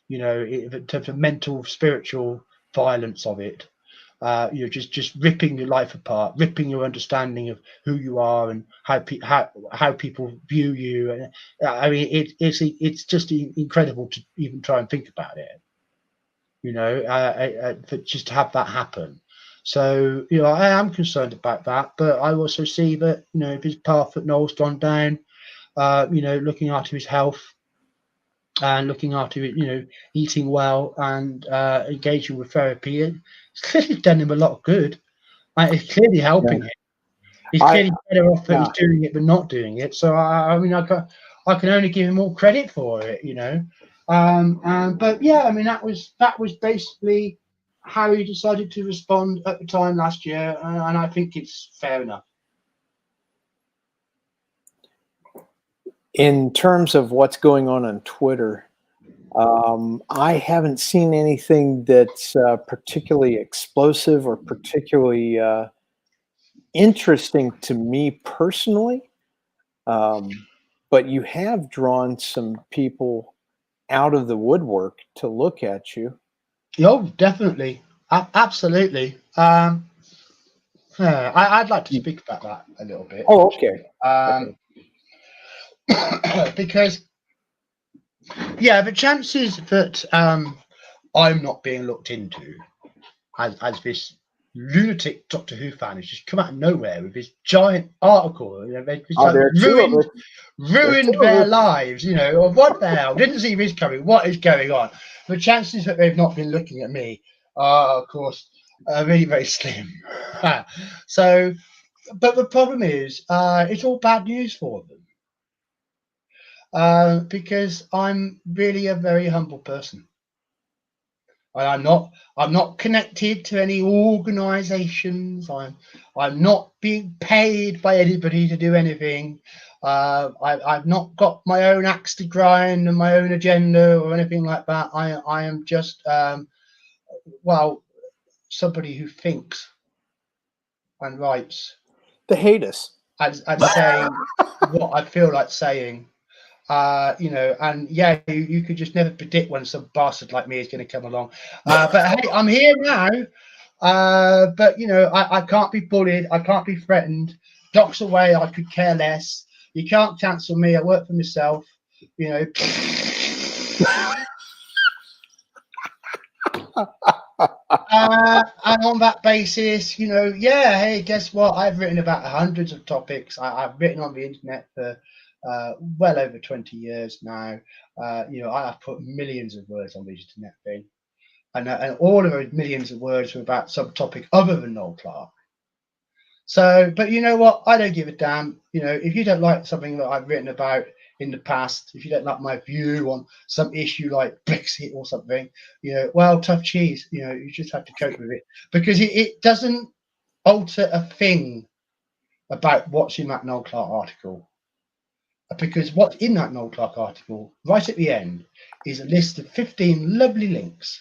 you know, in terms of mental, spiritual violence of it, you know, just ripping your life apart, ripping your understanding of who you are and how people view you. And I mean, it's just incredible to even try and think about it. You know, just to have that happen. So, you know, I am concerned about that, but I also see that, you know, if his path that Noel's gone down, you know, looking after his health and looking after, you know, eating well and engaging with therapy, it's clearly done him a lot of good. It's clearly helping him. He's clearly better off that he's doing it than not doing it. So I mean, I can only give him all credit for it, you know. But yeah, I mean, that was basically how he decided to respond at the time last year, and I think it's fair enough. In terms of what's going on Twitter, I haven't seen anything that's particularly explosive or particularly interesting to me personally. But you have drawn some people out of the woodwork to look at you. Oh, definitely. Absolutely. I'd like to speak about that a little bit. Oh, okay. Because, yeah, the chances that I'm not being looked into as this lunatic Doctor Who fan who's just come out of nowhere with his giant article. You know, they just there are two of us. ruined their lives. You know, or what the hell? Didn't see this coming. What is going on? The chances that they've not been looking at me are, of course, really very slim. So, but the problem is, it's all bad news for them because I'm really a very humble person. I'm not connected to any organisations. I'm not being paid by anybody to do anything. I've not got my own axe to grind and my own agenda or anything like that. I am just somebody who thinks and writes. They hate us. And say what I feel like saying. You know, and yeah, you could just never predict when some bastard like me is going to come along. But hey, I'm here now. But you know, I can't be bullied. I can't be threatened. Doc's away. I could care less. You can't cancel me. I work for myself. You know. And on that basis, you know, yeah, hey, guess what? I've written about hundreds of topics. I've written on the internet for well over 20 years now. You know, I've put millions of words on the internet thing, and all of those millions of words were about some topic other than Noel Clarke. So, but you know what? I don't give a damn. You know, if you don't like something that I've written about in the past, if you don't like my view on some issue like Brexit or something, you know, well, tough cheese. You know, you just have to cope with it because it doesn't alter a thing about what's in that Noel Clarke article. Because what's in that Noel Clarke article, right at the end, is a list of 15 lovely links.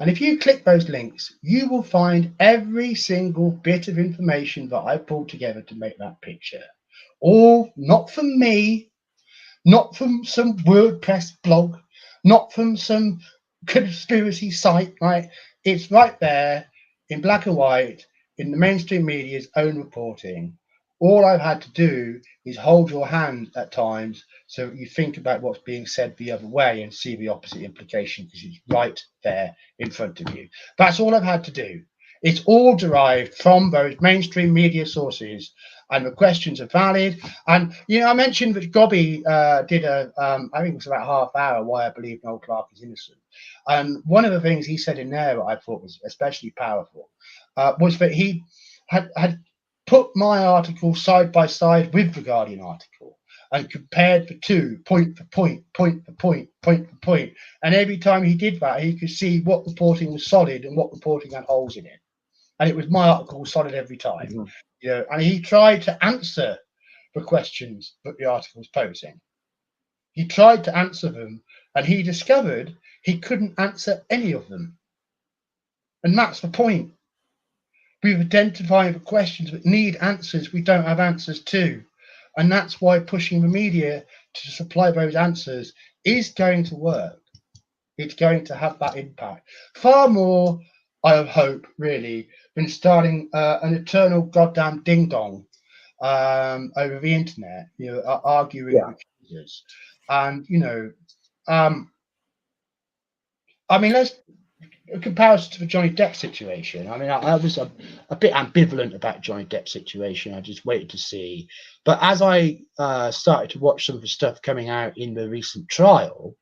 And if you click those links, you will find every single bit of information that I pulled together to make that picture. All not from me, not from some WordPress blog, not from some conspiracy site, right? It's right there in black and white in the mainstream media's own reporting. All I've had to do is hold your hand at times so you think about what's being said the other way and see the opposite implication because it's right there in front of you. That's all I've had to do. It's all derived from those mainstream media sources, and the questions are valid. And you know, I mentioned that Gobby did I think it was about half hour why I believe Noel Clarke is innocent. And one of the things he said in there that I thought was especially powerful was that he had put my article side by side with the Guardian article and compared the two point for point, point for point, point for point. And every time he did that, he could see what reporting was solid and what reporting had holes in it. And it was my article was solid every time. Mm-hmm. You know, and he tried to answer the questions that the article was posing. He tried to answer them, and he discovered he couldn't answer any of them. And that's the point. We've identified the questions that need answers we don't have answers to. And that's why pushing the media to supply those answers is going to work. It's going to have that impact. Far more, I hope, really, than starting an eternal goddamn ding-dong over the internet, you know, arguing with users. And, you know, I mean, let's a comparison to the Johnny Depp situation. I mean, I was a bit ambivalent about Johnny Depp situation. I just waited to see. But as I started to watch some of the stuff coming out in the recent trial,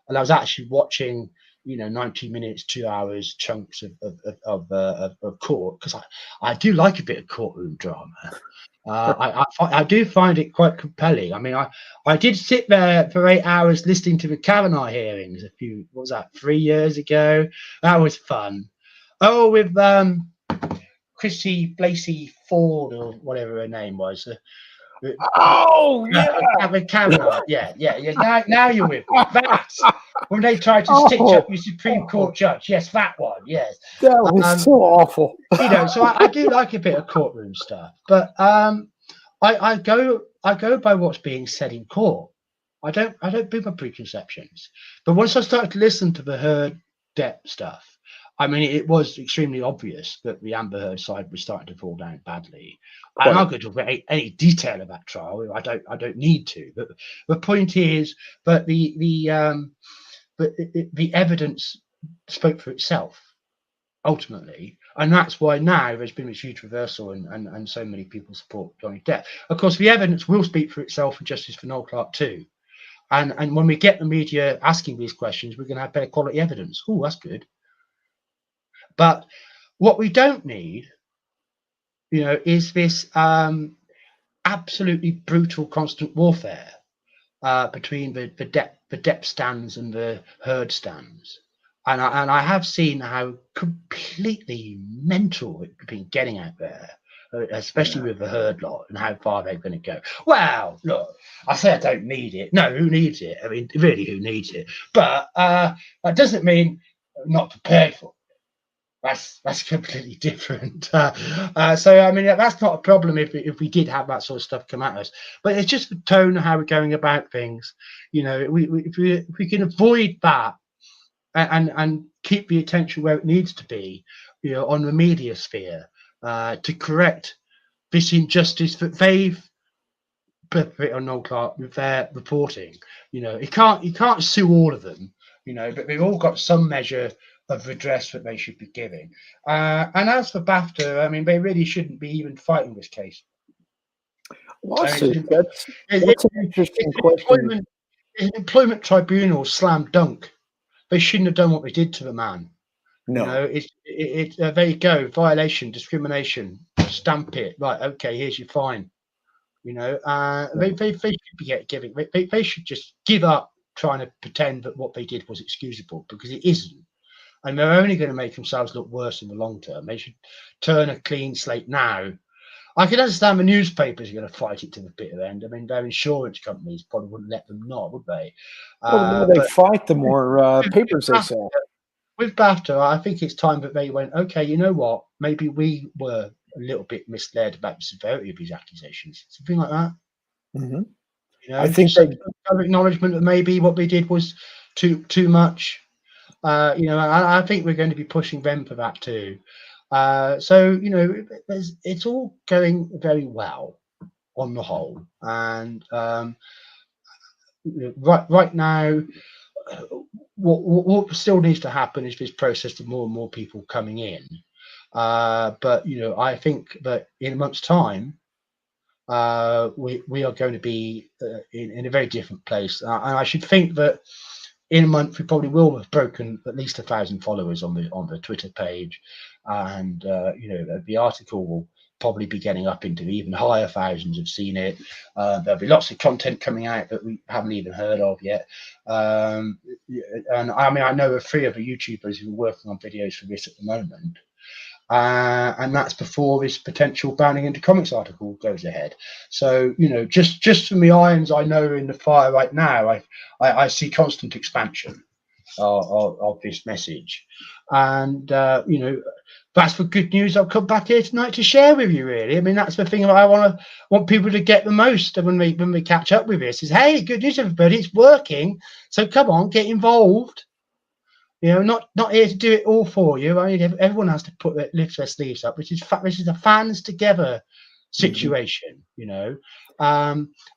and I was actually watching, you know, 90 minutes, 2 hours chunks of court, because I do like a bit of courtroom drama. I do find it quite compelling. I mean, I did sit there for 8 hours listening to the Kavanaugh hearings what was that, 3 years ago? That was fun. Oh, with Chrissy Blasey Ford or whatever her name was. Oh yeah, Kavanaugh. Yeah. Now you're with me. That's when they tried to stitch up your Supreme Court judge. Yes, that one. Yes, that was so awful. You know, so I do like a bit of courtroom stuff, but I go by what's being said in court. I don't do my preconceptions. But once I started to listen to the Heard Depp stuff, I mean, it was extremely obvious that the Amber Heard side was starting to fall down badly. I'm not going to talk about any detail of that trial. I don't need to. But the point is that the evidence spoke for itself ultimately, And that's why now there's been this huge reversal, and so many people support Johnny Depp. Of course, the evidence will speak for itself for Justice for Noel Clarke too. And when we get the media asking these questions, we're going to have better quality evidence. Oh, that's good. But what we don't need, is this absolutely brutal constant warfare between the Depp stands and the Heard stands. And I have seen how completely mental it's been getting out there, especially with the Heard lot, and how far they're going to go. Well, look, I say I don't need it. No, who needs it? I mean, really, who needs it? But that doesn't mean I'm not prepared for it. That's completely different. So I mean, that's not a problem if we did have that sort of stuff come at us. But it's just the tone of how we're going about things. If we can avoid that and keep the attention where it needs to be, on the media sphere, to correct this injustice that they've put on Noel Clarke with their reporting. You can't sue all of them, but they've all got some measure of redress that they should be giving. And as for BAFTA, I mean, they really shouldn't be even fighting this case. Lawsuit. That's an interesting question. It's an employment tribunal slam dunk. They shouldn't have done what they did to the man. No. There you go. Violation, discrimination. Stamp it. Right. Okay. Here's your fine. They should be giving. They should just give up trying to pretend that what they did was excusable, because it isn't. And they're only going to make themselves look worse in the long term. They should turn a clean slate now. I can understand the newspapers are going to fight it to the bitter end. I mean, their insurance companies probably wouldn't let them not, would they? Well, the more they fight, the more papers they sell. With BAFTA, I think it's time that they went, okay, you know what? Maybe we were a little bit misled about the severity of these accusations. Something like that. Mm-hmm. I think some acknowledgement that maybe what they did was too much. I think we're going to be pushing them for that too. So it's all going very well on the whole, and right now, what still needs to happen is this process of more and more people coming in. But I think that in a month's time, we are going to be in a very different place, and I should think that in a month we probably will have broken at least 1,000 followers on the Twitter page, and the article will probably be getting up into even higher thousands have seen it. There'll be lots of content coming out that we haven't even heard of yet, and I mean, I know of 3 other YouTubers who are working on videos for this at the moment. And that's before this potential banning into comics article goes ahead. So just from the irons I know in the fire right now, I see constant expansion of this message, and that's the good news I've come back here tonight to share with you. Really, I mean, that's the thing that I want people to get the most when we catch up with this is, hey, good news, everybody, it's working. So come on, get involved. Not here to do it all for you. I mean, everyone has to lift their sleeves up, which is a fans together situation. I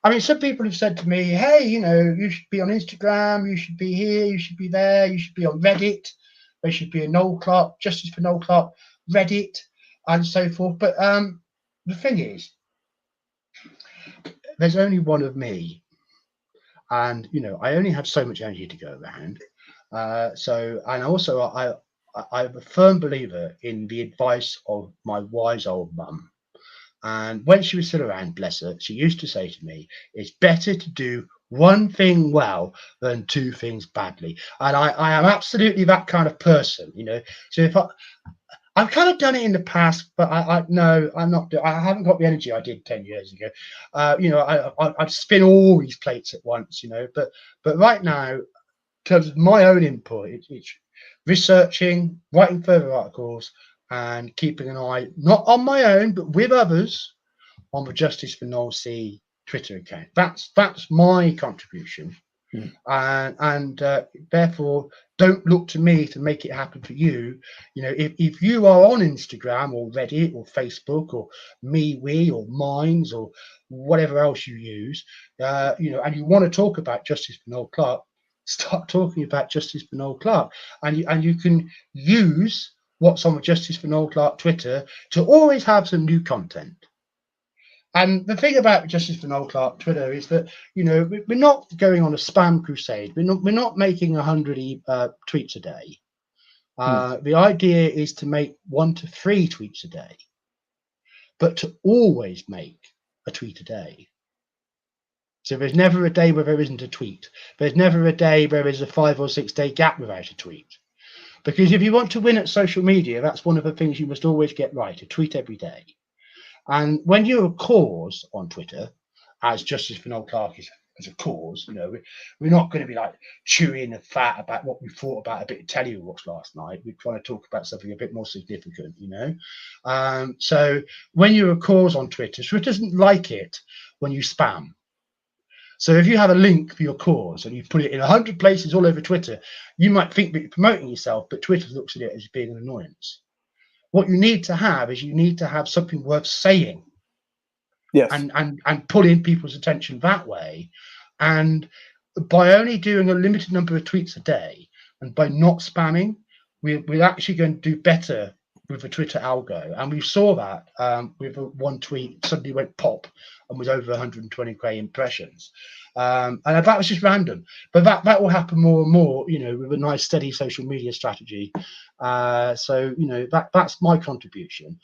mean, some people have said to me, hey, you should be on Instagram, you should be here, you should be there, you should be on Reddit. There should be a Noel Clarke, Justice for Noel Clarke Reddit, and so forth. But the thing is, there's only one of me, and I only have so much energy to go around. And also I'm a firm believer in the advice of my wise old mum. And when she was still around, bless her, she used to say to me, it's better to do one thing well than 2 things badly. And I am absolutely that kind of person, So if I've kind of done it in the past, but no, I'm not. I haven't got the energy I did 10 years ago. I'd spin all these plates at once, But right now, in terms of my own input, it's researching, writing further articles, and keeping an eye, not on my own, but with others, on the Justice for Noel C Twitter account. That's my contribution. And therefore, don't look to me to make it happen for you. If you are on Instagram or Reddit or Facebook or MeWe or Minds or whatever else you use, and you want to talk about Justice for Noel Clarke, start talking about Justice for Noel Clarke, and you can use what's on the Justice for Noel Clarke Twitter to always have some new content. And the thing about Justice for Noel Clarke Twitter is that, you know, we're not going on a spam crusade. We're not making 100 tweets a day. The idea is to make 1 to 3 tweets a day, but to always make a tweet a day. So there's never a day where there isn't a tweet. There's never a day where there's a 5 or 6 day gap without a tweet. Because if you want to win at social media, that's one of the things you must always get right, a tweet every day. And when you're a cause on Twitter, as Justice for Noel Clarke is as a cause, you know, we're not going to be like chewing the fat about what we thought about a bit of telly we watched last night. We're trying to talk about something a bit more significant, you know. So when you're a cause on Twitter, Twitter doesn't like it when you spam. So if you have a link for your cause and you put it in 100 places all over Twitter, you might think that you're promoting yourself, but Twitter looks at it as being an annoyance. What you need to have is something worth saying. Yes. And pull in people's attention that way. And by only doing a limited number of tweets a day and by not spamming, we're actually going to do better with the Twitter algo. And we saw that with one tweet suddenly went pop and was over 120k impressions. And that was just random. But that will happen more and more, you know, with a nice steady social media strategy. So, you know, that's my contribution.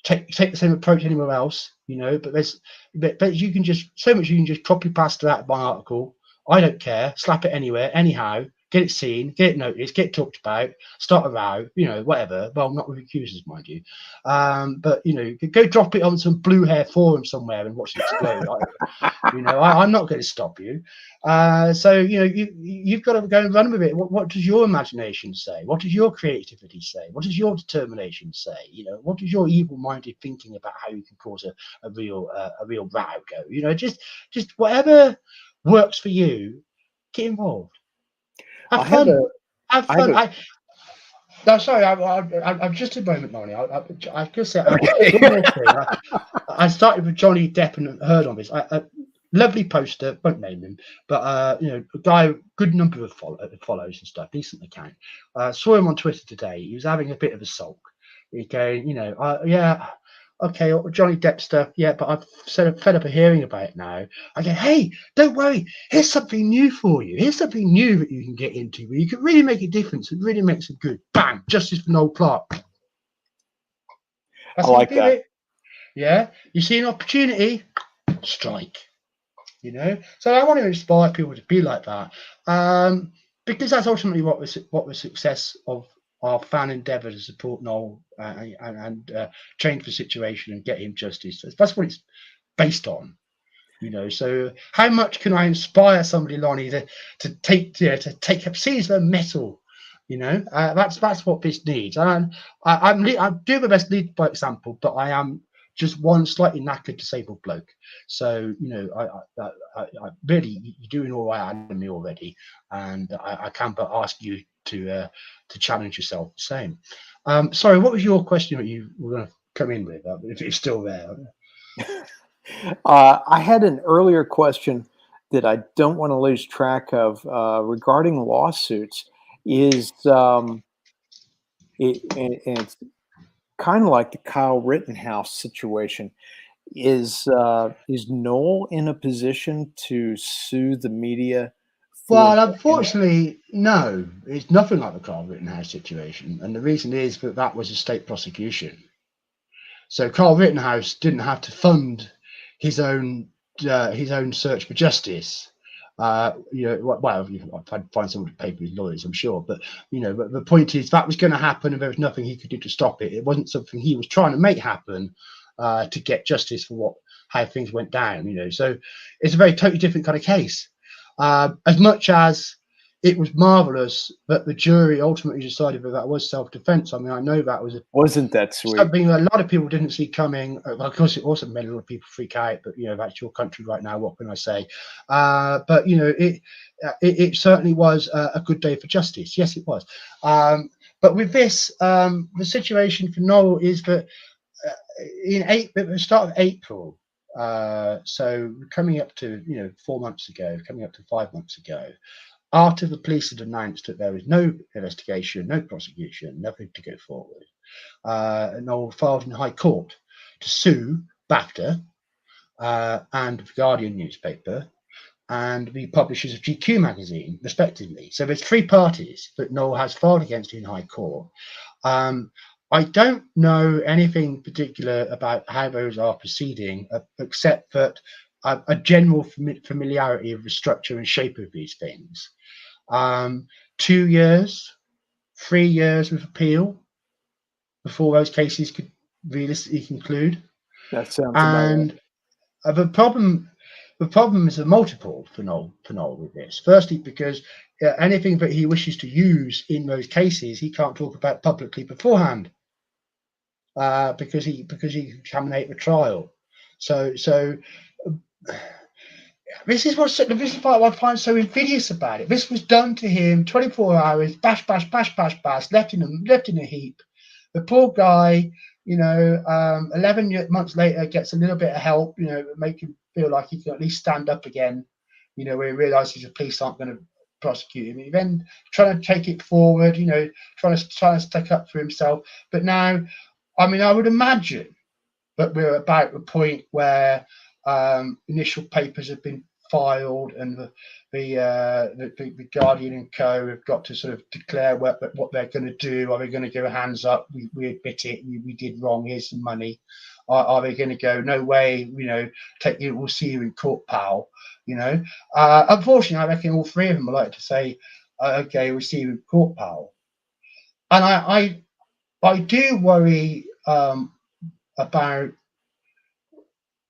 Take the same approach anywhere else, you know, but you can just copy pasta out of my article. I don't care, slap it anywhere, anyhow, get it seen, get it noticed, get it talked about, start a row, you know, whatever. Well, not with accusers, mind you. But you know, go drop it on some blue hair forum somewhere and watch it explode. You know, I'm not going to stop you. So you know, you've got to go and run with it. What does your imagination say? What does your creativity say? What does your determination say? You know, what does your evil-minded thinking about how you can cause a real row go? You know, just whatever works for you, get involved. Have fun. Have fun. No, sorry, I'm just a moment, Lonnie. I just say one more thing. I started with Johnny Depp and heard on this. Lovely poster, won't name him, but you know, a guy, good number of follows and stuff, decent account. Saw him on Twitter today. He was having a bit of a sulk. He's going, you know, yeah, okay, Johnny Depp stuff, yeah, but I've fed up of hearing about it now. I go, hey, don't worry, here's something new for you. Here's something new that you can get into where you can really make a difference and really make some good. Bang, Justice for Noel Clarke. That's I like that. it. Yeah, you see an opportunity, strike. You know, so I want to inspire people to be like that, because that's ultimately what the success of our fan endeavour to support Noel and change the situation and get him justice. That's what it's based on. You know, so how much can I inspire somebody, Lonnie, to take up seize their mettle? You know, that's what this needs. And I'm doing my best lead by example, but I am just one slightly knackered disabled bloke. So you know, I really, you're doing all right out of me already, and I can but ask you to challenge yourself the same. Sorry, what was your question that you were going to come in with? If it's still there. I had an earlier question that I don't want to lose track of regarding lawsuits. And it's kind of like the Kyle Rittenhouse situation. Is Noel in a position to sue the media? Well, unfortunately, no. It's nothing like the Carl Rittenhouse situation, and the reason is that was a state prosecution. So Carl Rittenhouse didn't have to fund his own search for justice. You know, well, I'd find someone to pay for his lawyers, I'm sure. But you know, but the point is that was going to happen, and there was nothing he could do to stop it. It wasn't something he was trying to make happen to get justice for how things went down. You know, so it's a very totally different kind of case. As much as it was marvelous that the jury ultimately decided that was self-defense. I mean, I know that wasn't that sweet? Something a lot of people didn't see coming. Of course, it also made a lot of people freak out. But you know, that's your country right now. What can I say? But you know, it certainly was a good day for justice. Yes, it was. But with this, the situation for Noel is that at the start of April. So coming up to 4 months ago, coming up to 5 months ago, after the police had announced that there was no investigation, no prosecution, nothing to go forward, Noel filed in the High Court to sue BAFTA and the Guardian newspaper and the publishers of GQ magazine, respectively. So there's 3 parties that Noel has filed against in High Court. I don't know anything particular about how those are proceeding, except that a general familiarity of the structure and shape of these things. 2 years, 3 years with appeal before those cases could realistically conclude. That sounds And the problem is a multiple for Noel with this. Firstly, because anything that he wishes to use in those cases, he can't talk about publicly beforehand, because he contaminate the trial. So this is what I find so invidious about it. This was done to him 24 hours, bash, left in a heap. The poor guy, 11 months later, gets a little bit of help, make him feel like he can at least stand up again, where he realizes the police aren't going to prosecute him. He then trying to take it forward, trying to stick up for himself. But now, I would imagine that we're about the point where initial papers have been filed, and the Guardian and Co have got to sort of declare what they're going to do. Are they going to go hands up? We admit it. We did wrong. Here's some money. Are they going to go, no way? We'll see you in court, pal. Unfortunately, I reckon all 3 of them would like to say, okay, we'll see you in court, pal. And I do worry about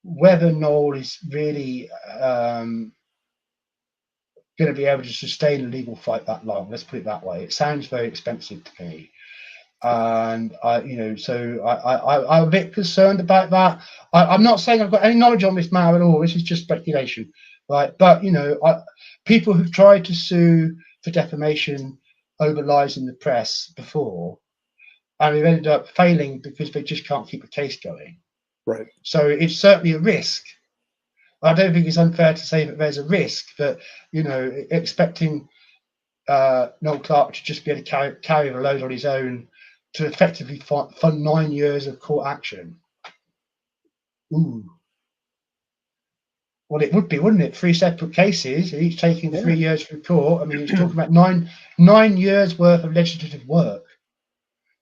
whether Noel is really going to be able to sustain a legal fight that long. Let's put it that way. It sounds very expensive to me, and so I'm a bit concerned about that. I'm not saying I've got any knowledge on this matter at all. This is just speculation, right? But people who've tried to sue for defamation over lies in the press before, and they've ended up failing because they just can't keep a case going. right. So it's certainly a risk. I don't think it's unfair to say that there's a risk that, expecting Noel Clarke to just be able to carry the load on his own to effectively fund 9 years of court action. Ooh. Well, it would be, wouldn't it? 3 separate cases, each taking 3 years for court. It's talking about nine years worth of legislative work,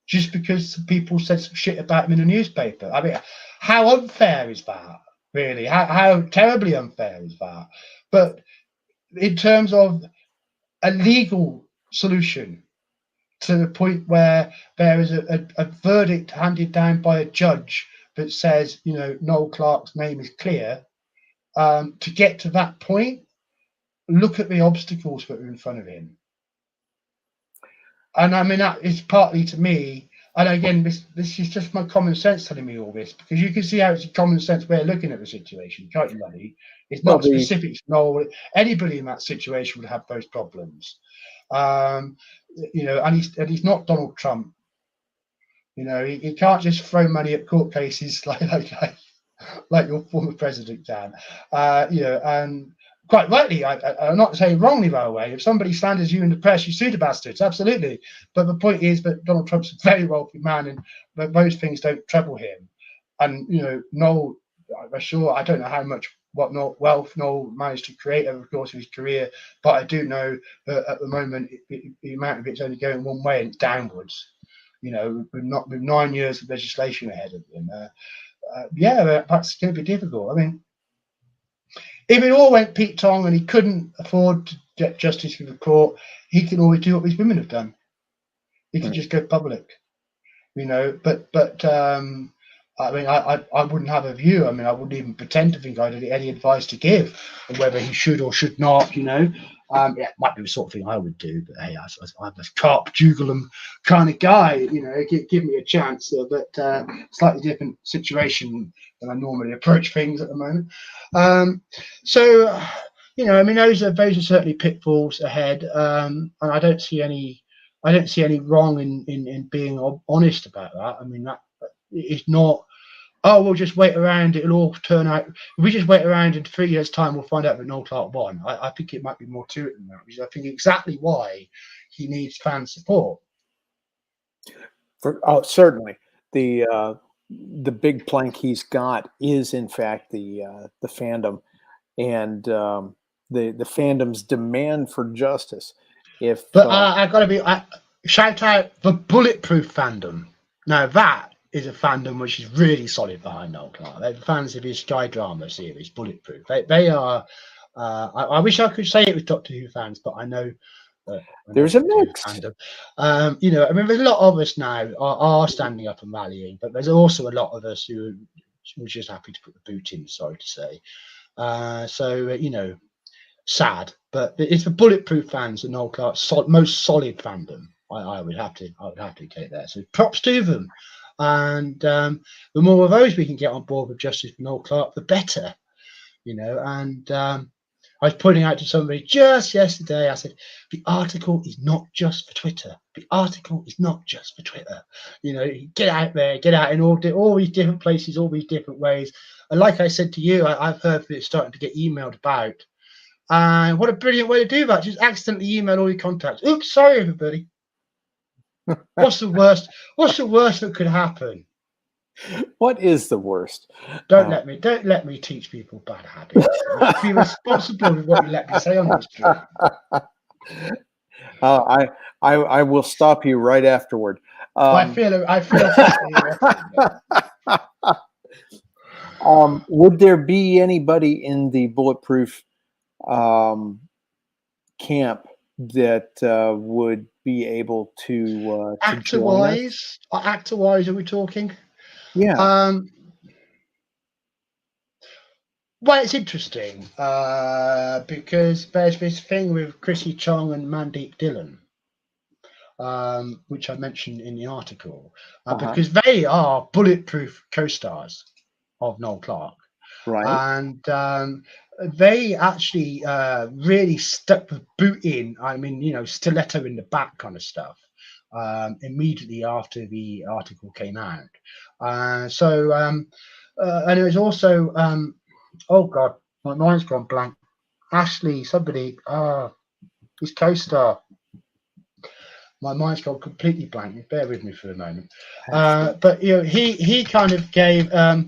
just because people said some shit about him in a newspaper. How unfair is that, really? How terribly unfair is that? But in terms of a legal solution, to the point where there is a verdict handed down by a judge that says, Noel Clarke's name is clear, to get to that point, look at the obstacles that are in front of him. And that is partly, to me, and again, this is just my common sense telling me all this, because you can see how it's a common sense way of looking at the situation, can't you, Luddy? It's not specific to Noel. Anybody in that situation would have those problems. And he's not Donald Trump. He can't just throw money at court cases like your former president can. And quite rightly, I'm not saying wrongly, by the way. If somebody slanders you in the press, you sue the bastards, absolutely. But the point is that Donald Trump's a very wealthy man, and those things don't trouble him. And Noel, I'm sure, I don't know what wealth Noel managed to create over the course of his career, but I do know that at the moment the amount of it's only going one way, and it's downwards. With 9 years of legislation ahead of him. That's going to be difficult. If it all went Pete Tong and he couldn't afford to get justice through the court, he can always do what these women have done. He can just go public, But I wouldn't have a view. I wouldn't even pretend to think I had any advice to give on whether he should or should not. It might be the sort of thing I would do, but hey, I'm a carp jugulum kind of guy. Give me a chance. But slightly different situation than I normally approach things at the moment. Those are certainly pitfalls ahead, and I don't see any wrong in being honest about that. That is not oh, we'll just wait around, it'll all turn out. If we just wait around in 3 years' time, we'll find out that Noel Clarke won. I think it might be more to it than that, because I think exactly why he needs fan support. Certainly. The big plank he's got is, in fact, the fandom, and the fandom's demand for justice. But I've got to be shout out the Bulletproof fandom. Now that is a fandom which is really solid behind Noel Clarke. They're fans of his Sky Drama series, Bulletproof. They are. I wish I could say it was Doctor Who fans, but I know there's a mix. You know, I mean, there's a lot of us now are standing up and rallying, but there's also a lot of us who are just happy to put the boot in. Sorry to say. So you know, sad, but it's the Bulletproof fans that Noel Clarke's most solid fandom. I would have to take that. So props to them, and the more of those we can get on board with justice for Noel Clarke, the better. You know, and I was pointing out to somebody just yesterday, I said, the article is not just for Twitter. The article is not just for Twitter. You know, get out there, get out in all these different places, all these different ways. And like I said to you, I've heard that it's starting to get emailed about. And what a brilliant way to do that. Just accidentally email all your contacts. Oops, sorry, everybody. What's the worst? What's the worst that could happen? What is the worst? Don't let me teach people bad habits. Be responsible with what you let me say on this stream. I will stop you right afterward. I feel. Would there be anybody in the Bulletproof camp that would be able to actor-wise? Actor-wise, are we talking? Yeah. Well, it's interesting because there's this thing with Chrissy Chong and Mandeep Dhillon, which I mentioned in the article, because they are Bulletproof co-stars of Noel Clarke, right? And they actually really stuck the boot in. I mean, you know, stiletto in the back kind of stuff. Immediately after the article came out, and it was also oh god, my mind's gone blank. Ashley, somebody, his co-star. My mind's gone completely blank. Bear with me for a moment. But you know, he kind of gave a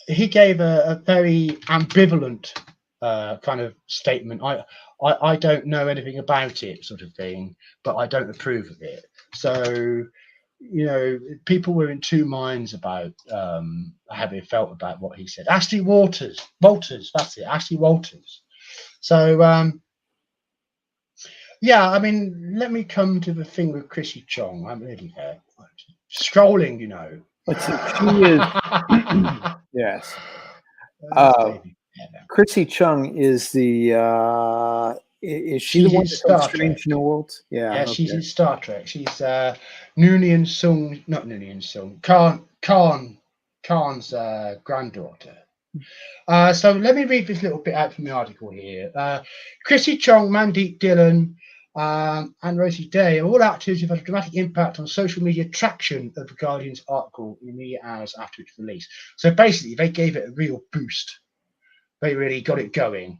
very ambivalent kind of statement. I don't know anything about it, sort of thing, but I don't approve of it. So, you know, people were in two minds about how they felt about what he said. Ashley Walters, that's it, Ashley Walters. So, yeah, I mean, let me come to the thing with Chrissy Chong. I'm really there. Scrolling, you know. Let's see. She is, yes. Chrissy Chung is the is she the one that's on Strange New Worlds? Yeah, okay. She's in Star Trek. She's Noonien Sung, not Noonien Sung, Khan's granddaughter. So let me read this little bit out from the article here. Chrissy Chong, Mandeep Dhillon, and Rosie Day are all actors who've had a dramatic impact on social media traction of the Guardian's article in the hours after its release. So basically, they gave it a real boost. They really got it going.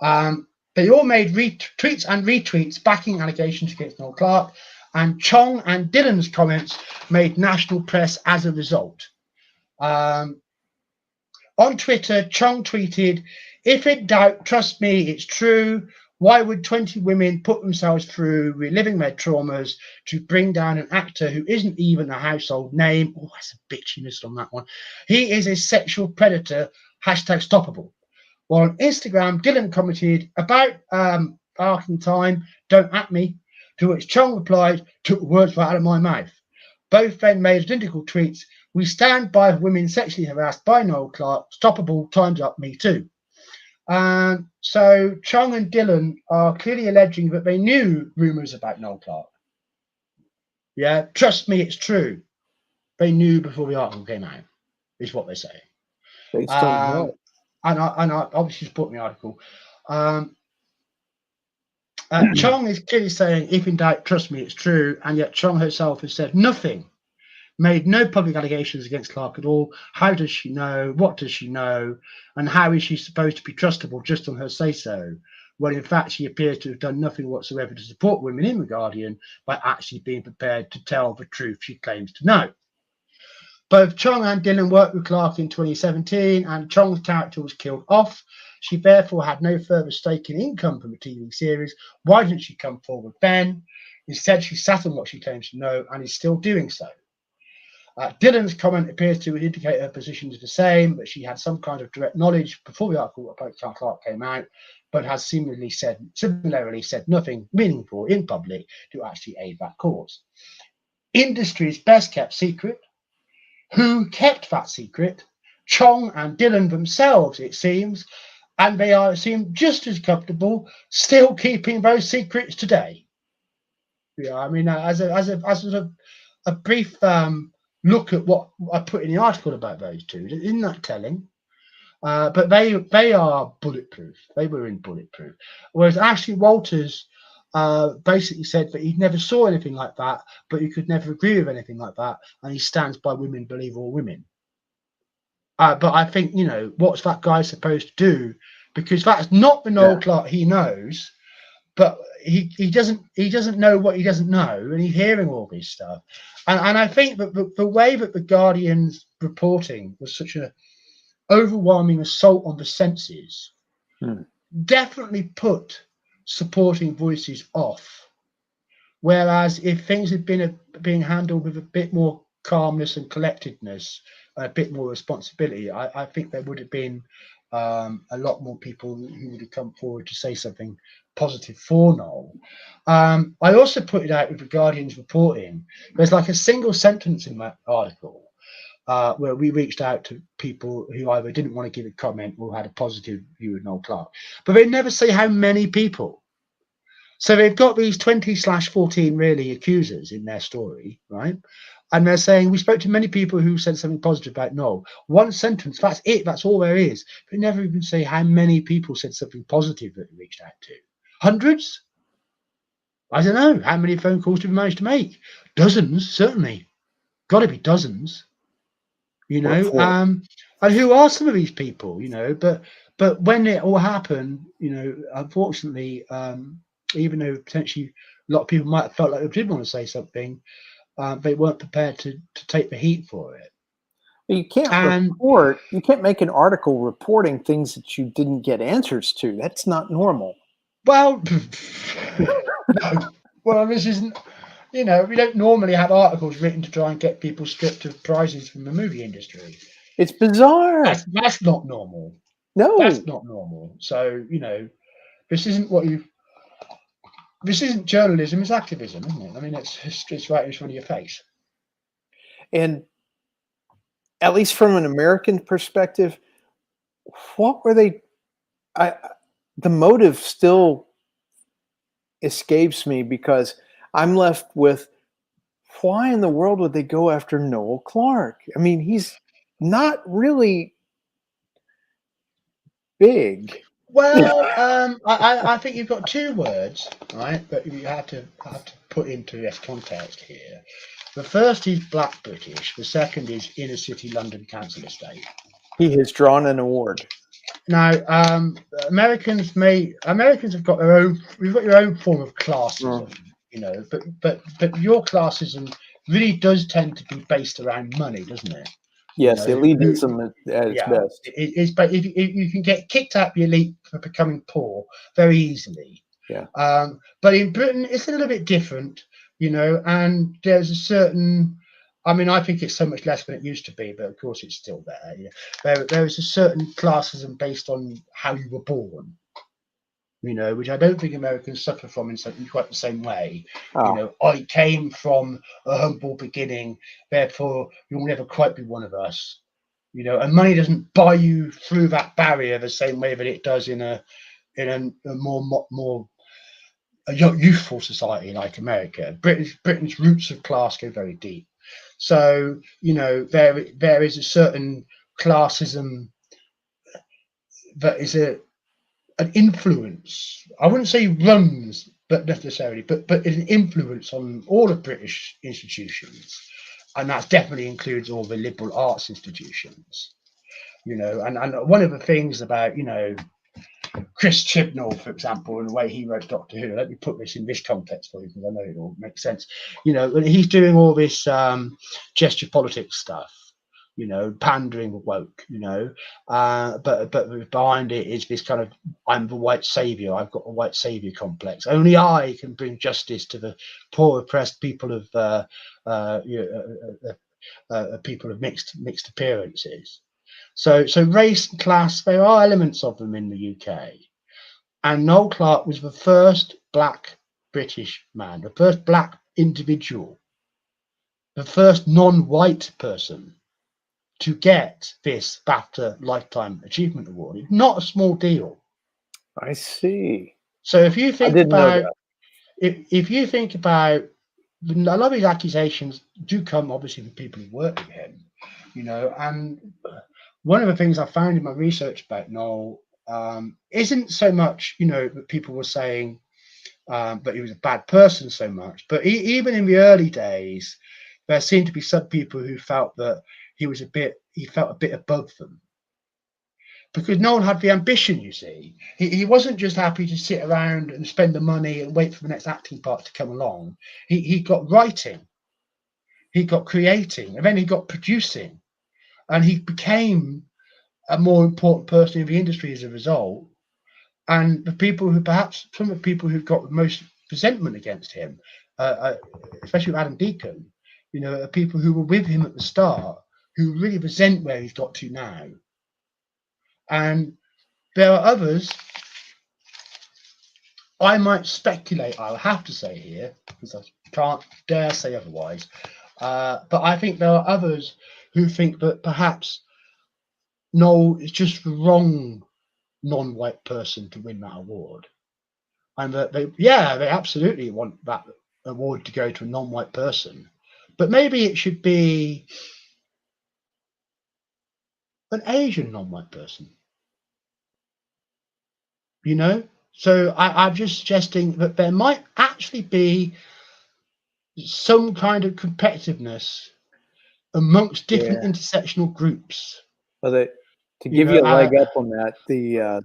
They all made tweets and retweets backing allegations against Noel Clarke, and Chong and Dhillon's comments made national press as a result. On Twitter, Chong tweeted, "If in doubt, trust me, it's true. Why would 20 women put themselves through reliving their traumas to bring down an actor who isn't even a household name?" Oh, that's a bitchiness on that one. "He is a sexual predator. #stoppable." While on Instagram, Dhillon commented, "About arcing time, don't at me," to which Chong replied, "Took the words right out of my mouth." Both then made identical tweets. "We stand by women sexually harassed by Noel Clarke. Stoppable, time's up, me too." So Chong and Dhillon are clearly alleging that they knew rumours about Noel Clarke. Yeah, trust me, it's true. They knew before the article came out, is what they're saying. Based on what? And I obviously support the article. Chong is clearly saying, "If in doubt, trust me, it's true." And yet Chong herself has said nothing made no public allegations against Clark at all. How does she know? What does she know? And how is she supposed to be trustable just on her say-so, when in fact she appears to have done nothing whatsoever to support women in The Guardian by actually being prepared to tell the truth she claims to know? Both Chong and Dylan worked with Clark in 2017, and Chong's character was killed off. She therefore had no further stake in income from the TV series. Why didn't she come forward then? Instead, she sat on what she claims to know and is still doing so. Dylan's comment appears to indicate her position is the same, but she had some kind of direct knowledge before the article about Clark came out, but has similarly said nothing meaningful in public to actually aid that cause. Industry's best kept secret. Who kept that secret? Chong and Dylan themselves, it seems, and they seem just as comfortable still keeping those secrets today. Yeah, I mean, as a brief look at what I put in the article about those two, isn't that telling? But they are bulletproof. They were in bulletproof. Whereas Ashley Walters basically said that he never saw anything like that, but he could never agree with anything like that, and he stands by women believe all women. But I think, what's that guy supposed to do? Because that's not the Noel Clark he knows, but he doesn't know what he doesn't know, and he's hearing all this stuff. And I think that the way that the Guardian's reporting was such an overwhelming assault on the senses definitely put supporting voices off. Whereas if things had been being handled with a bit more calmness and collectedness, a bit more responsibility, I think there would have been a lot more people who would have come forward to say something positive for Noel. I also put it out with the Guardian's reporting. There's like a single sentence in that article where we reached out to people who either didn't want to give a comment or had a positive view of Noel Clark, but they never say how many people. So they've got these 20/14 really accusers in their story, right? And they're saying we spoke to many people who said something positive about Noel. One sentence, that's it, that's all there is. They never even say how many people said something positive that they reached out to. Hundreds? I don't know. How many phone calls did we manage to make? Dozens, certainly. Got to be dozens. And who are some of these people? But when it all happened, unfortunately, even though potentially a lot of people might have felt like they did want to say something, they weren't prepared to take the heat for it. You can't make an article reporting things that you didn't get answers to. That's not normal. Well, no. Well, this isn't. We don't normally have articles written to try and get people stripped of prizes from the movie industry. It's bizarre. That's not normal. No, that's not normal. So this isn't This isn't journalism. It's activism, isn't it? I mean, it's right in front of your face. And at least from an American perspective, what were they? The motive still escapes me because I'm left with why in the world would they go after Noel Clark? I mean, he's not really big. Well, I think you've got two words, right? But you have to put into this context here. The first is Black British. The second is inner city London council estate. He has drawn an award. Now, Americans have got their own. We've got your own form of classism, But your classism really does tend to be based around money, doesn't it? Yes, elitism at its best. It's but if you can get kicked out of the elite for becoming poor very easily. Yeah. But in Britain, it's a little bit different, and there's a certain. I mean, I think it's so much less than it used to be, but of course it's still there. There is a certain classism based on how you were born, which I don't think Americans suffer from in quite the same way. I came from a humble beginning, therefore you'll never quite be one of us. And money doesn't buy you through that barrier the same way that it does in a more youthful society like America. Britain's roots of class go very deep. So, there is a certain classism that is an influence. I wouldn't say runs, but necessarily, but an influence on all of British institutions. and that definitely includes all the liberal arts institutions. You know, and one of the things about, you know, Chris Chibnall, for example, and the way he wrote Doctor Who. Let me put this in this context for you, because I know it all makes sense. You know, when he's doing all this gesture politics stuff, you know, pandering woke, you know, but behind it is this kind of, I'm the white savior. I've got a white savior complex. Only I can bring justice to the poor, oppressed people of people of mixed appearances. So race and class, there are elements of them in the UK. And Noel Clarke was the first black British man, the first black individual, the first non-white person to get this BAFTA Lifetime Achievement Award. It's not a small deal. I see. So if you think about, if you think about, a lot of these accusations do come obviously from people who work with him, you know, and one of the things I found in my research about Noel isn't so much, you know, that people were saying that he was a bad person so much, but even in the early days, there seemed to be some people who felt that he felt a bit above them. Because Noel had the ambition, you see. He wasn't just happy to sit around and spend the money and wait for the next acting part to come along. He got writing, he got creating, and then he got producing. And he became a more important person in the industry as a result. And the people who perhaps, some of the people who've got the most resentment against him, especially with Adam Deacon, you know, are people who were with him at the start, who really resent where he's got to now. And there are others, I might speculate, I'll have to say here, because I can't dare say otherwise, but I think there are others who think that perhaps Noel is just the wrong non-white person to win that award. And that they absolutely want that award to go to a non-white person. But maybe it should be an Asian non-white person. You know? So I'm just suggesting that there might actually be some kind of competitiveness amongst different intersectional groups. Well, to give you a leg up on that, the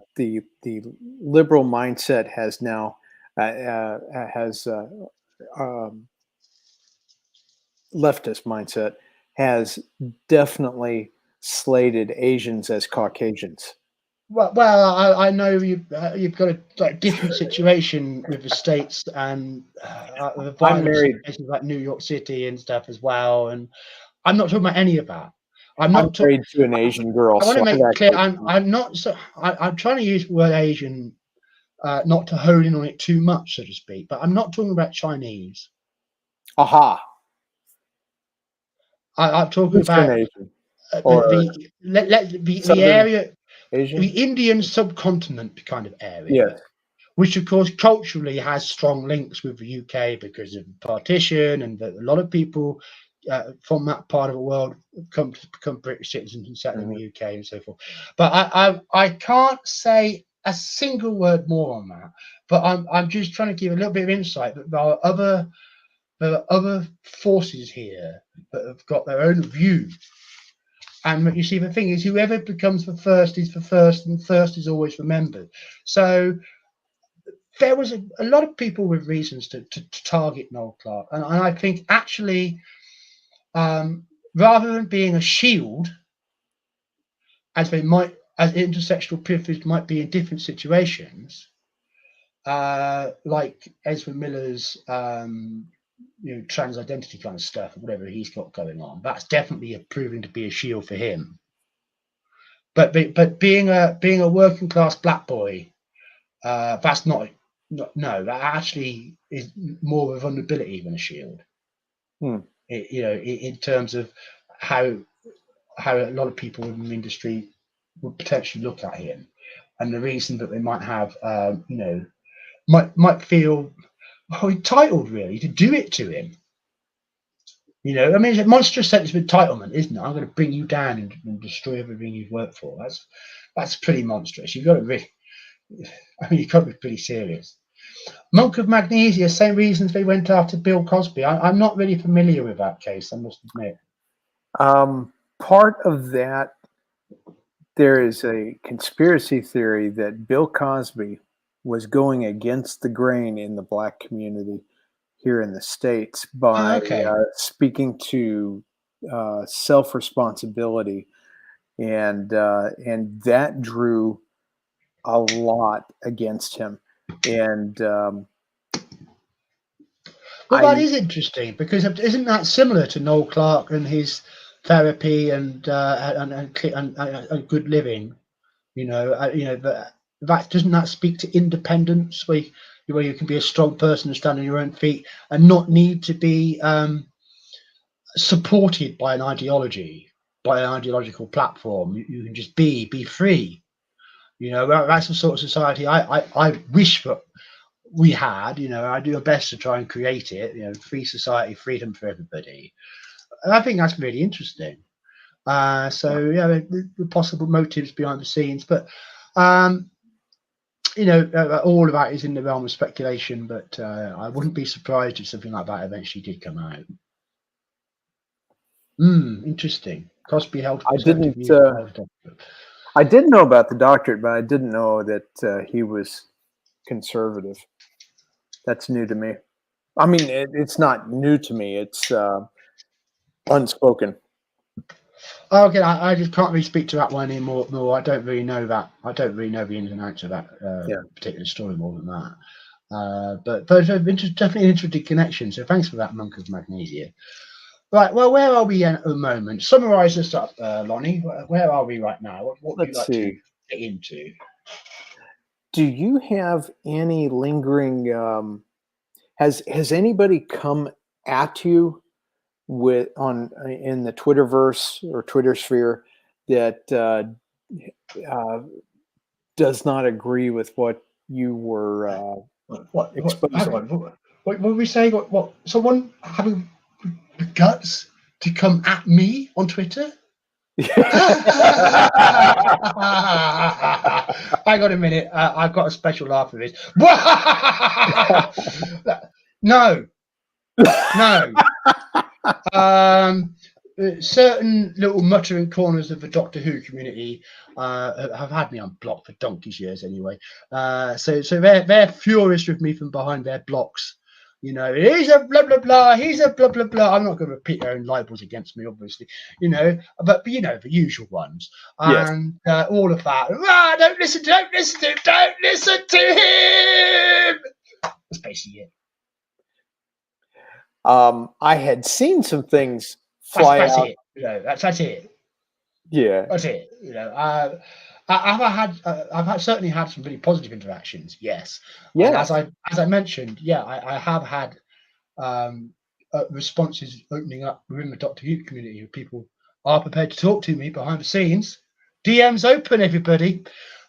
liberal mindset has now leftist mindset has definitely slated Asians as Caucasians. Well, I know you've got a different situation with the states and the violence in places like New York City and stuff as well. And I'm not talking about any of that. I'm married to an Asian girl. I want to make it clear. I'm not. So I'm trying to use the word Asian, not to hone in on it too much, so to speak. But I'm not talking about Chinese. Aha. I'm talking about the area, Asian? the Indian subcontinent kind of area. Yes. Which, of course, culturally has strong links with the UK because of partition, and that a lot of people from that part of the world come to become British citizens and settle in the UK and so forth. But I can't say a single word more on that. But I'm just trying to give a little bit of insight that there are other forces here that have got their own view. And you see, the thing is, whoever becomes the first is the first, and first is always remembered. So there was a lot of people with reasons to target Noel Clarke, and I think actually, rather than being a shield, as intersectional privilege might be in different situations, like Ezra Miller's trans identity kind of stuff, or whatever he's got going on, that's definitely proving to be a shield for him. But being a working class black boy, that's not. No, that actually is more of a vulnerability than a shield. In terms of how a lot of people in the industry would potentially look at him, and the reason that they might have, might feel entitled really to do it to him. You know, I mean, it's a monstrous sense of entitlement, isn't it? I'm going to bring you down and destroy everything you've worked for. That's pretty monstrous. You've got to really, I mean, you've got to be pretty serious. Monk of Magnesia, same reasons they went after Bill Cosby. I'm not really familiar with that case, I must admit. Part of that, there is a conspiracy theory that Bill Cosby was going against the grain in the Black community here in the States by speaking to self-responsibility, and that drew a lot against him. And well, that is interesting, because isn't that similar to Noel Clarke and his therapy and good living? That doesn't that speak to independence, where you can be a strong person and stand on your own feet and not need to be supported by an ideology, by an ideological platform. You can just be free. That's the sort of society I wish that we had. I do my best to try and create it. Free society, freedom for everybody. And I think that's really interesting. The possible motives behind the scenes, but all of that is in the realm of speculation. But I wouldn't be surprised if something like that eventually did come out. Interesting. Cosby held. I did know about the doctorate, but I didn't know that he was conservative. That's new to me. I mean, it's not new to me. It's unspoken. Okay, I just can't really speak to that one anymore. No, I don't really know that. I don't really know the ins and outs of that particular story more than that. But definitely an interesting connection. So thanks for that, Monk of Magnesia. Right, well, where are we at the moment? Summarise us up, Lonnie. Where are we right now? What would you like to get into? Do you have any lingering? Has anybody come at you in the Twitterverse or Twitter sphere that does not agree with what you were exposing? What were we saying? What someone having the guts to come at me on Twitter? Hang on a minute. I've got a special laugh for this. No. Certain little muttering corners of the Doctor Who community have had me unblocked for donkey's years anyway. So they're furious with me from behind their blocks. He's a blah blah blah. He's a blah blah blah. I'm not going to repeat their own libels against me, obviously. But the usual ones, and all of that. Don't listen to him. That's basically it. I had seen some things fly that's out. It. That's it. Yeah, that's it. I've certainly had some really positive interactions. Yes. Yeah. As I mentioned, I have had responses opening up within the Doctor Who community. People are prepared to talk to me behind the scenes. DMs open, everybody.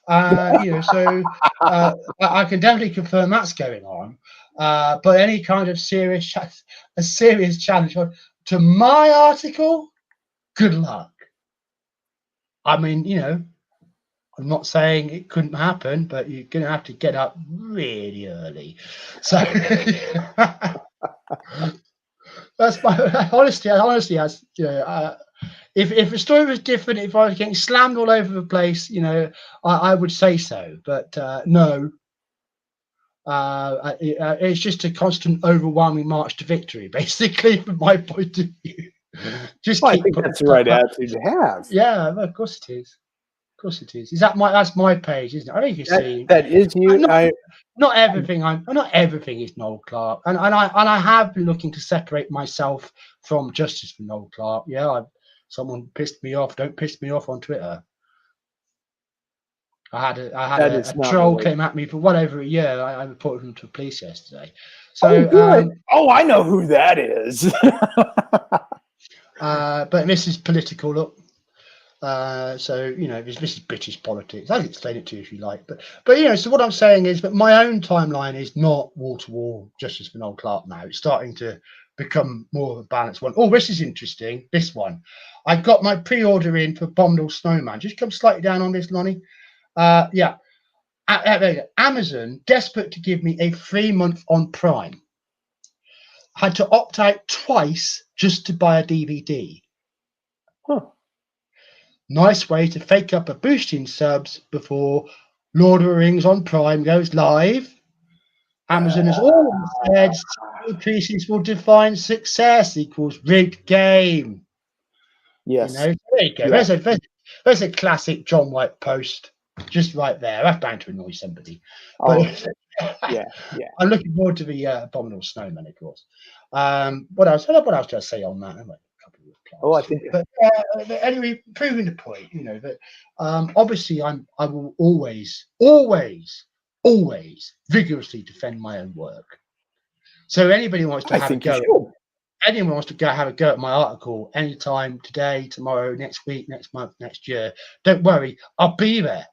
So I can definitely confirm that's going on. But any kind of serious challenge to my article, good luck. I mean, I'm not saying it couldn't happen, but you're going to have to get up really early. So that's my honestly, as if the story was different, if I was getting slammed all over the place, I would say so. But no. It's just a constant, overwhelming march to victory, basically, from my point of view. I think that's the right attitude to have. Yeah, of course it is. Of course it is. That's my page, isn't it? I think you see that is you. Not everything is Noel Clarke, and I have been looking to separate myself from Justice for Noel Clarke. Yeah, someone pissed me off. Don't piss me off on Twitter. I had a troll came at me for whatever a year. I reported him to the police yesterday. So, good. I know who that is. But this is political. Look, so this is British politics. I'll explain it to you if you like. But so what I'm saying is that my own timeline is not wall to wall Justice for Noel Clarke now. It's starting to become more of a balanced one. Oh, this is interesting. This one, I got my pre-order in for Bombadil Snowman. Just come slightly down on this, Lonnie. And Amazon, desperate to give me a free month on Prime, had to opt out twice just to buy a DVD. Huh. Nice way to fake up a boost in subs before Lord of the Rings on Prime goes live. Amazon has always said increases will define success equals rigged game. Yes. There you go. Yeah. There's a classic John White post just right there. That's bound to annoy somebody. But Yeah. I'm looking forward to the Abominable Snowman, of course. What else? What else did I say on that? I think. But anyway, proving the point, that obviously I will always vigorously defend my own work. So anybody wants to have a go. Anyone wants to go have a go at my article anytime, today, tomorrow, next week, next month, next year, don't worry, I'll be there.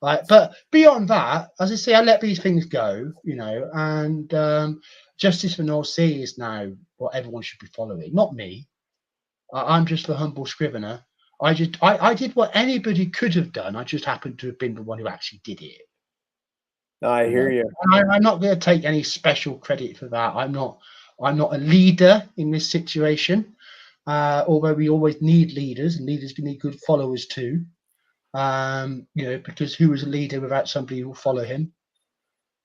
Right, but beyond that, as I say, I let these things go, and justice for North Sea is now what everyone should be following, not me. I'm just the humble scrivener. I did what anybody could have done. I just happened to have been the one who actually did it. I hear you. I'm not going to take any special credit for that. I'm not a leader in this situation, although we always need leaders, and leaders need good followers too. Because who is a leader without somebody who will follow him?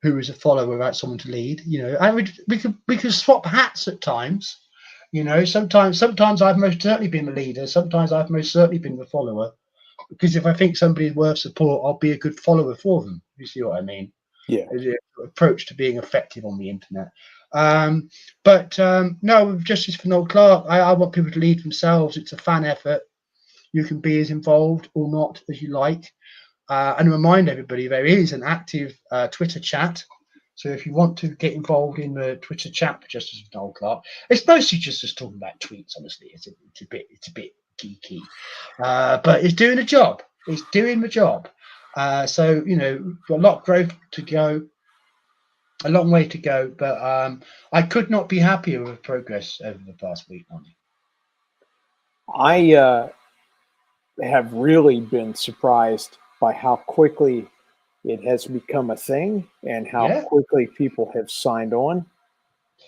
Who is a follower without someone to lead? And we could swap hats at times. Sometimes I've most certainly been the leader. Sometimes I've most certainly been the follower. Because if I think somebody's worth support, I'll be a good follower for them. You see what I mean? Yeah. Approach to being effective on the internet. No, with Justice for Noel Clarke, I want people to lead themselves. It's a fan effort. You can be as involved or not as you like. And remind everybody, there is an active Twitter chat. So if you want to get involved in the Twitter chat for Justice for Noel Clarke, it's mostly just us talking about tweets. Honestly, it's a bit geeky, but it's doing the job. It's doing the job. So got a lot of growth to go, a long way to go. But I could not be happier with progress over the past week, Lonnie. I have really been surprised by how quickly it has become a thing and how quickly people have signed on.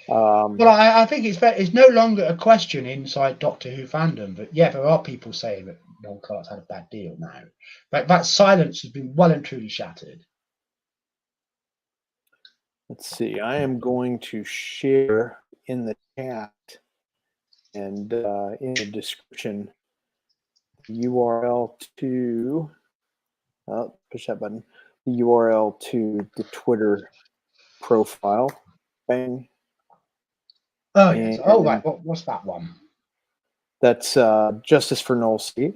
Well, I think it's no longer a question inside Doctor Who fandom, but there are people saying that Noel Clarke's had a bad deal now. But that silence has been well and truly shattered. Let's see. I am going to share in the chat and in the description the URL to push that button. The URL to the Twitter profile. Bang. Oh yes. Right. What's that one? That's Justice for Noel C.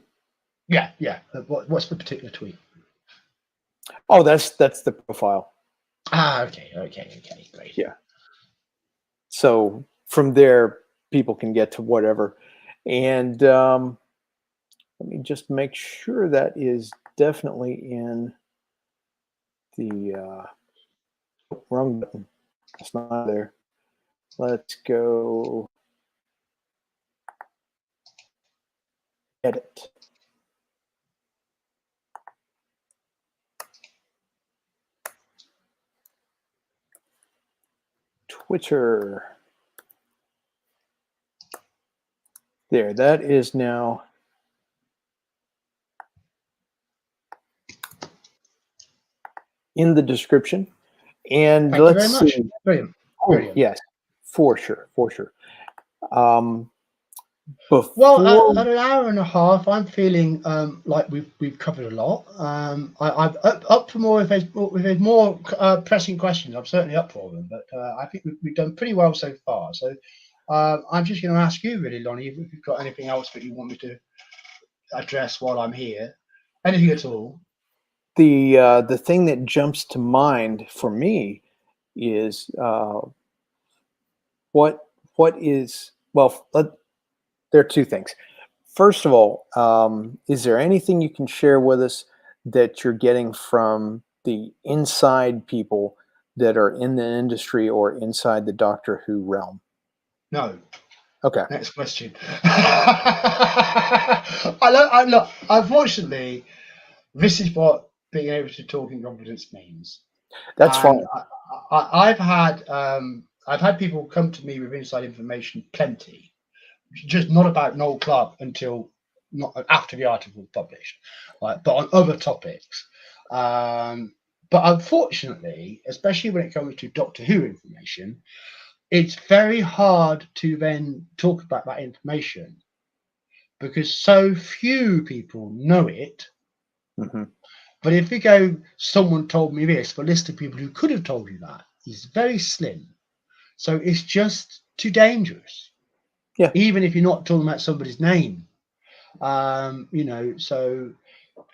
Yeah. What's the particular tweet? Oh, that's the profile. Okay, great. Yeah. So from there, people can get to whatever. And let me just make sure that is definitely in the wrong button. It's not there. Let's go edit. Twitter. There, that is now in the description. And Thank let's you very see. much. Brilliant. Brilliant. Yes, for sure. Well, at an hour and a half, I'm feeling like we've covered a lot. I'm up for more if there's more pressing questions. I'm certainly up for them, but I think we've done pretty well so far. So I'm just going to ask you, really, Lonnie, if you've got anything else that you want me to address while I'm here, anything at all. The thing that jumps to mind for me is what is there are two things. First of all, is there anything you can share with us that you're getting from the inside people that are in the industry or inside the Doctor Who realm? No. Okay. Next question. Look, unfortunately, this is what being able to talk in confidence means. That's fine. I've had people come to me with inside information, plenty, just not about Noel Clarke until not after the article was published, right? But on other topics. But unfortunately, especially when it comes to Doctor Who information, it's very hard to then talk about that information because so few people know it. Mm-hmm. But if you go, someone told me this, the list of people who could have told you that is very slim. So it's just too dangerous. Yeah. Even if you're not talking about somebody's name. You know, so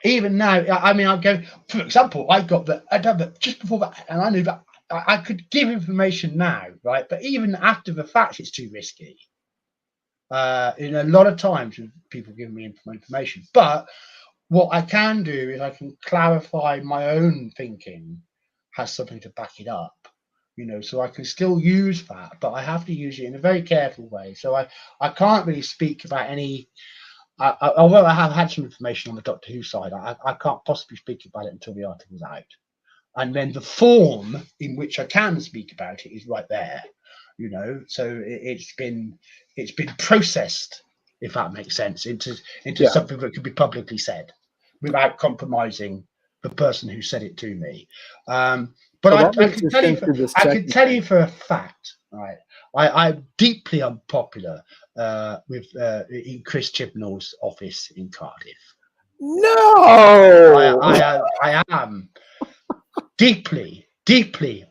even now, I mean, I go, for example, I done that just before that, and I knew that I could give information now, right? But even after the fact, it's too risky. In a lot of times, with people giving me information. But what I can do is I can clarify my own thinking has something to back it up. You know, so I can still use that, but I have to use it in a very careful way. So I can't really speak about any. Although I have had some information on the Doctor Who side, I can't possibly speak about it until the article's out. And then the form in which I can speak about it is right there, you know. So it's been processed, if that makes sense, into something that could be publicly said without compromising the person who said it to me. But I can tell you for a fact, right? I'm deeply unpopular in Chris Chibnall's office in Cardiff. No, I am deeply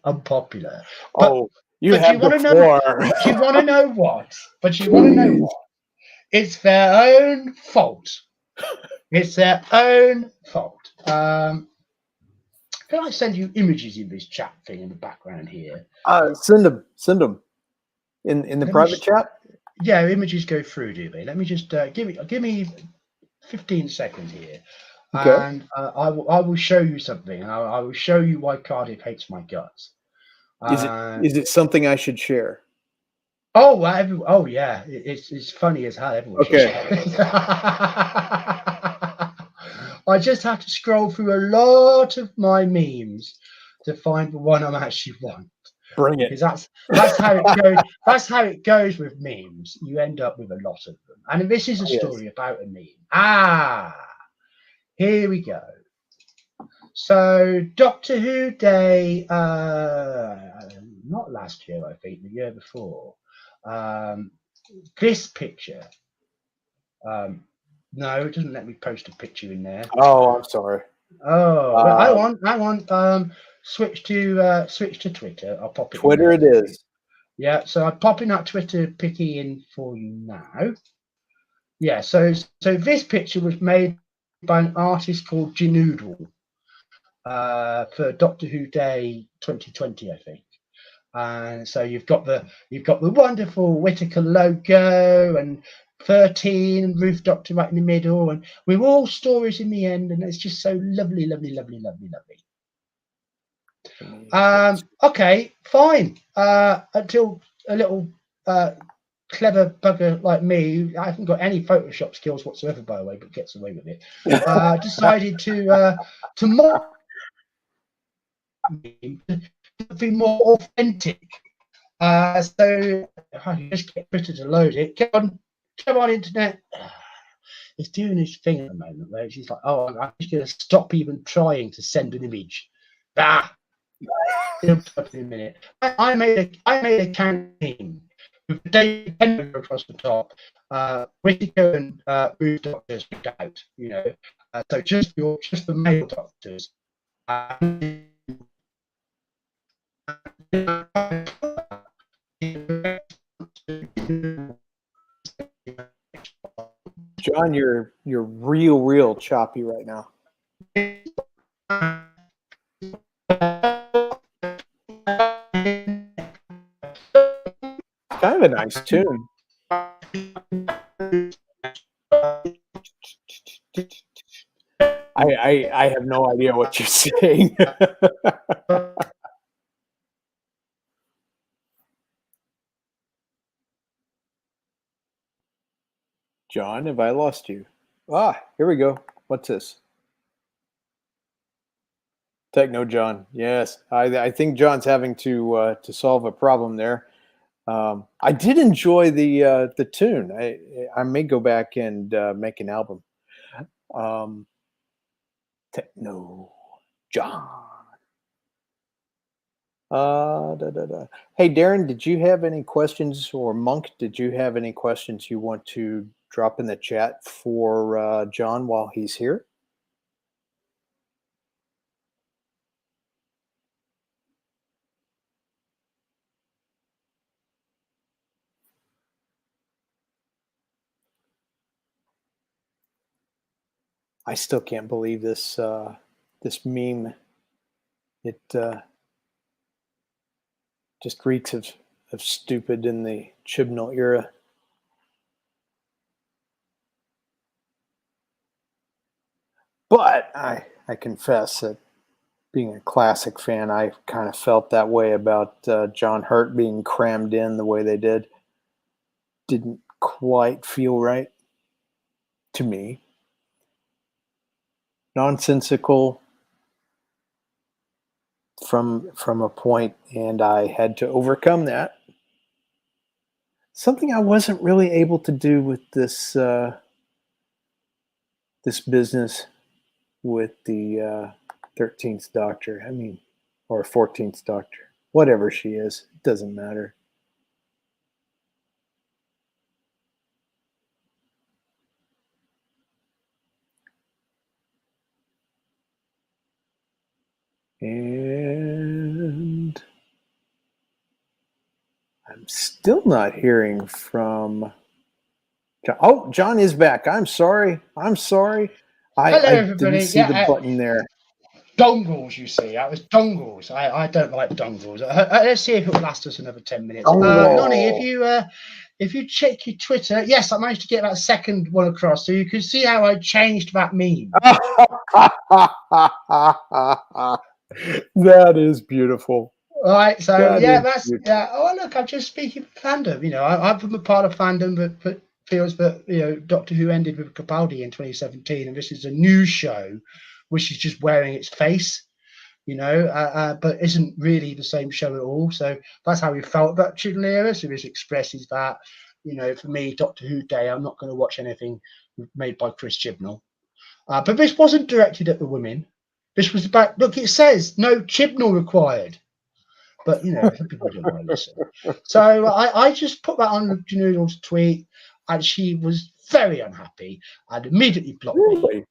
unpopular. But you want to know? But you want to know what? It's their own fault. It's their own fault. Can I send you images in this chat thing in the background here? Send them in the private chat. Yeah, images go through, do they? Let me just give me 15 seconds here. Okay. And I will show you something, and I will show you why Cardiff hates my guts. Is it something I should share? Oh yeah, it's funny as hell. Everyone should share it. I just have to scroll through a lot of my memes to find the one I actually want. Bring it. Because that's how it goes. That's how it goes with memes. You end up with a lot of them. And this is a story about a meme. Here we go. So Doctor Who Day, not last year, I think, the year before. This picture. No, it doesn't let me post a picture in there. Oh, I'm sorry. Oh, I want. Switch to Twitter. I'll pop it. Twitter it is. Yeah, so I'm popping that Twitter picky in for you now. Yeah, so this picture was made by an artist called Ginoodle for Doctor Who Day 2020, I think. And so you've got the wonderful Whittaker logo and 13 and Ruth Doctor right in the middle, and we're all stories in the end, and it's just so lovely, lovely, lovely, lovely, lovely. Okay, fine. Until a little clever bugger like me, I haven't got any Photoshop skills whatsoever, by the way, but gets away with it. Decided to be more authentic. So I just get Twitter to load it. Come on, internet. It's doing its thing at the moment, where she's like, "Oh, I'm just going to stop even trying to send an image." In a minute. I made a campaign with David Penn across the top. Whittaker and Ruth Doctors out, you know. So just the male doctors. John, you're real choppy right now. Kind of a nice tune. I have no idea what you're saying. John, have I lost you? Here we go. What's this? Techno John. Yes, I think John's having to solve a problem there. I did enjoy the tune. I may go back and make an album. Um, Techno John. Da, da, da. Hey, Darren, did you have any questions, or Monk, did you have any questions you want to drop in the chat for John while he's here? I still can't believe this this meme. It just reeks of stupid in the Chibnall era. But I confess that being a classic fan, I kind of felt that way about John Hurt being crammed in the way they did. Didn't quite feel right to me. Nonsensical from a point, and I had to overcome that. Something I wasn't really able to do with this this business with the 13th Doctor. I mean, or 14th Doctor, whatever she is, it doesn't matter. And I'm still not hearing from John. Oh, John is back. I'm sorry. I'm sorry. Hello, I everybody. didn't see the button there. Dongles, you see. That was dongles. I don't like dongles. Let's see if it will last us another 10 minutes. Oh. Nonny, if you check your Twitter, yes, I managed to get that second one across, so you can see how I changed that meme. That is beautiful. All right, so That yeah, is that's beautiful. yeah. Oh, look, I'm just speaking for fandom. You know, I'm from a part of fandom that feels that Doctor Who ended with Capaldi in 2017, and this is a new show, which is just wearing its face. But isn't really the same show at all. So that's how we felt about Chibnall era. So this expresses that, for me, Doctor Who Day, I'm not going to watch anything made by Chris Chibnall. But this wasn't directed at the women. This was about, look, it says no Chibnall required. But, some people don't want to listen. So I just put that on Janoodle's tweet, and she was very unhappy and immediately blocked me.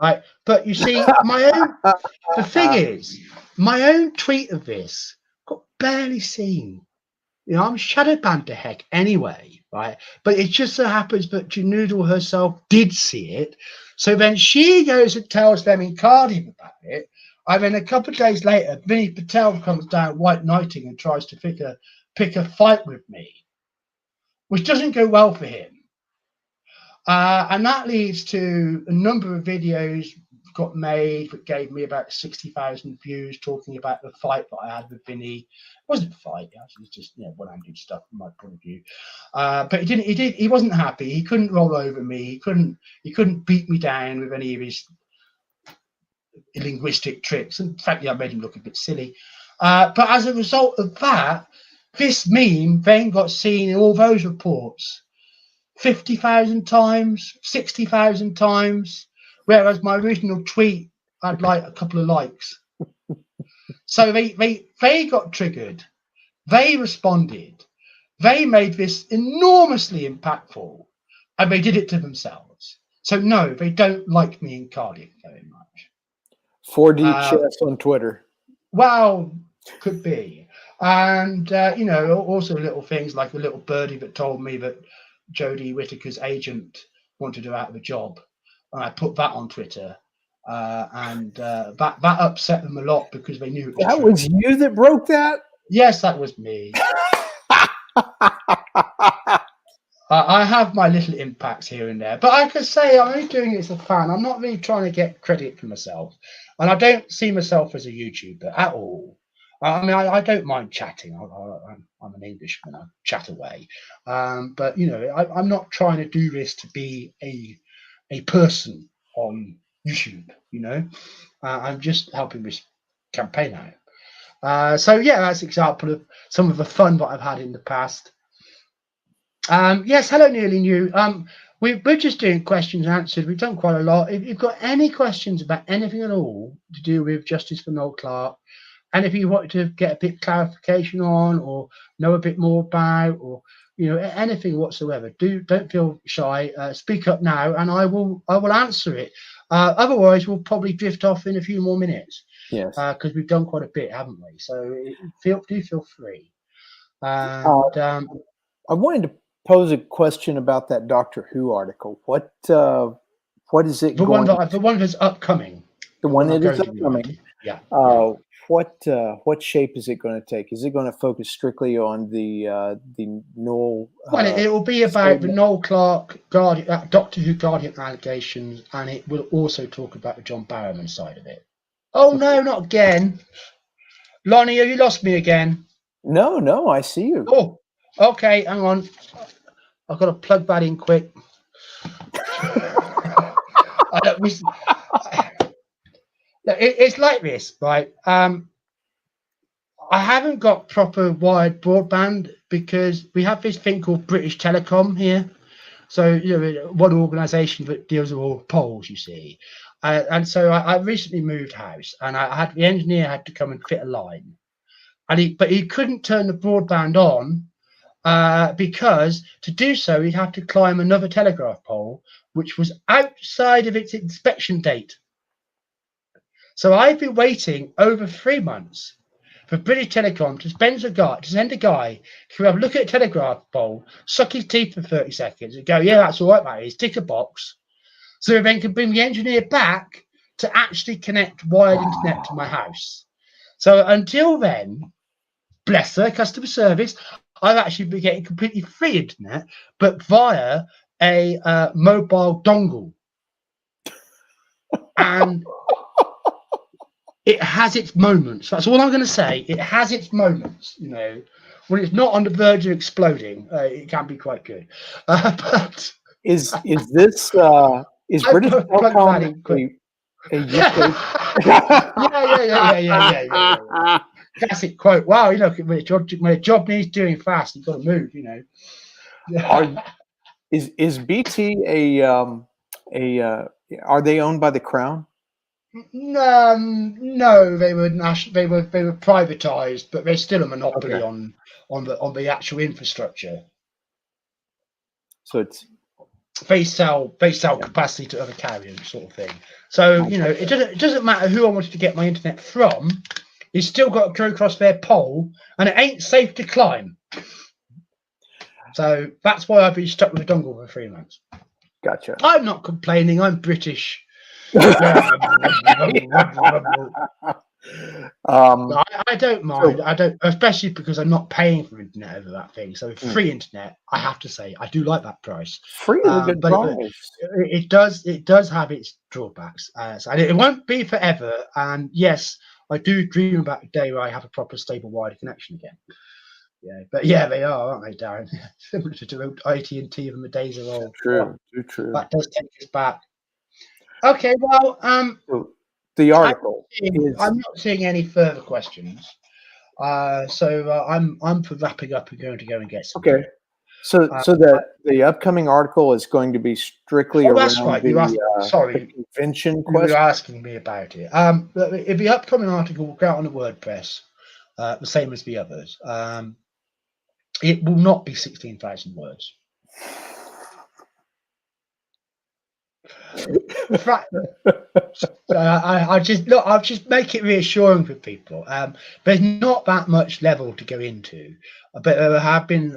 Right, but you see, the thing is, my own tweet of this got barely seen. I'm shadow banned to heck anyway, right? But it just so happens that Janoodle herself did see it. So then she goes and tells them in Cardiff about it. And then a couple of days later, Vinny Patel comes down white knighting and tries to pick a fight with me, which doesn't go well for him. And that leads to a number of videos got made that gave me about 60,000 views talking about the fight that I had with Vinny. It wasn't a fight, it was just one-handed stuff from my point of view. But he wasn't happy. He couldn't roll over me. He couldn't beat me down with any of his linguistic tricks. And frankly, I made him look a bit silly. But as a result of that, this meme then got seen in all those reports 50,000 times, 60,000 times, whereas my original tweet had like a couple of likes. So they got triggered. They responded. They made this enormously impactful, and they did it to themselves. So no, they don't like me in Cardiff very much. 4D chess on Twitter. Well, could be. And, also little things like a little birdie that told me that Jodie Whittaker's agent wanted her out of a job. And I put that on Twitter. And that upset them a lot because they knew it was That true. was you that broke that? Yes, that was me. I have my little impacts here and there, but I could say I'm only doing it as a fan. I'm not really trying to get credit for myself, and I don't see myself as a YouTuber at all. I mean, I don't mind chatting. I'm an Englishman. I chat away, but I'm not trying to do this to be a person on YouTube. I'm just helping this campaign out. So yeah, that's an example of some of the fun that I've had in the past. Yes, hello, nearly new. We're just doing questions and answers. We've done quite a lot. If you've got any questions about anything at all to do with Justice for Noel Clarke, and if you want to get a bit clarification on, or know a bit more about, or anything whatsoever, don't feel shy. Speak up now, and I will answer it. Otherwise, we'll probably drift off in a few more minutes. Yes. Because we've done quite a bit, haven't we? So do feel free. I wanted to pose a question about that Doctor Who article. What is it going? The one that's upcoming. The one that is upcoming. Yeah. What shape is it going to take? Is it going to focus strictly on the Noel? Well, it will be about the Noel Clarke Doctor Who Guardian allegations, and it will also talk about the John Barrowman side of it. Oh no, not again! Lonnie, have you lost me again? No, I see you. Oh, okay, hang on. I've got to plug that in quick. It's like this, right? I haven't got proper wired broadband because we have this thing called British Telecom here. So, one organisation that deals with all polls, you see. And so I recently moved house, and the engineer had to come and fit a line. But he couldn't turn the broadband on because to do so, he'd have to climb another telegraph pole, which was outside of its inspection date. So I've been waiting over 3 months for British Telecom to send a guy to have a look at a telegraph pole, suck his teeth for 30 seconds and go, yeah, that's all right, mate, tick a box. So then can bring the engineer back to actually connect wired internet to my house. So until then, bless her, customer service, I've actually been getting completely free internet, but via a mobile dongle. And it has its moments. That's all I'm going to say. It has its moments. When it's not on the verge of exploding, it can be quite good. But is this British Telecom a UK? Yeah. Classic quote. Wow, when a job needs doing fast, you've got to move. Is BT are they owned by the Crown? No, they were privatized, but there's still a monopoly on the actual infrastructure. So they sell capacity to other carriers, sort of thing. So it doesn't matter who I wanted to get my internet from. It's still got to go across their pole, and it ain't safe to climb. So that's why I've been stuck with a dongle for 3 months. Gotcha. I'm not complaining. I'm British. I don't mind. I don't, especially because I'm not paying for internet over that thing. So free internet, I have to say, I do like that price. Free is a good price. It does have its drawbacks, and it won't be forever. And yes, I do dream about the day where I have a proper stable wired connection again. Yeah, but yeah, they are, aren't they, Darren? Similar to AT&T from the days of old. True. That does take us back. Okay, well, the article. I'm not seeing any further questions, so I'm for wrapping up and going to go and get some. Okay, so the upcoming article is going to be strictly around that's right. the convention question. You were asking me about it. The upcoming article will go out on the WordPress, the same as the others. It will not be 16,000 words. I'll just make it reassuring for people. There's not that much level to go into, but there have been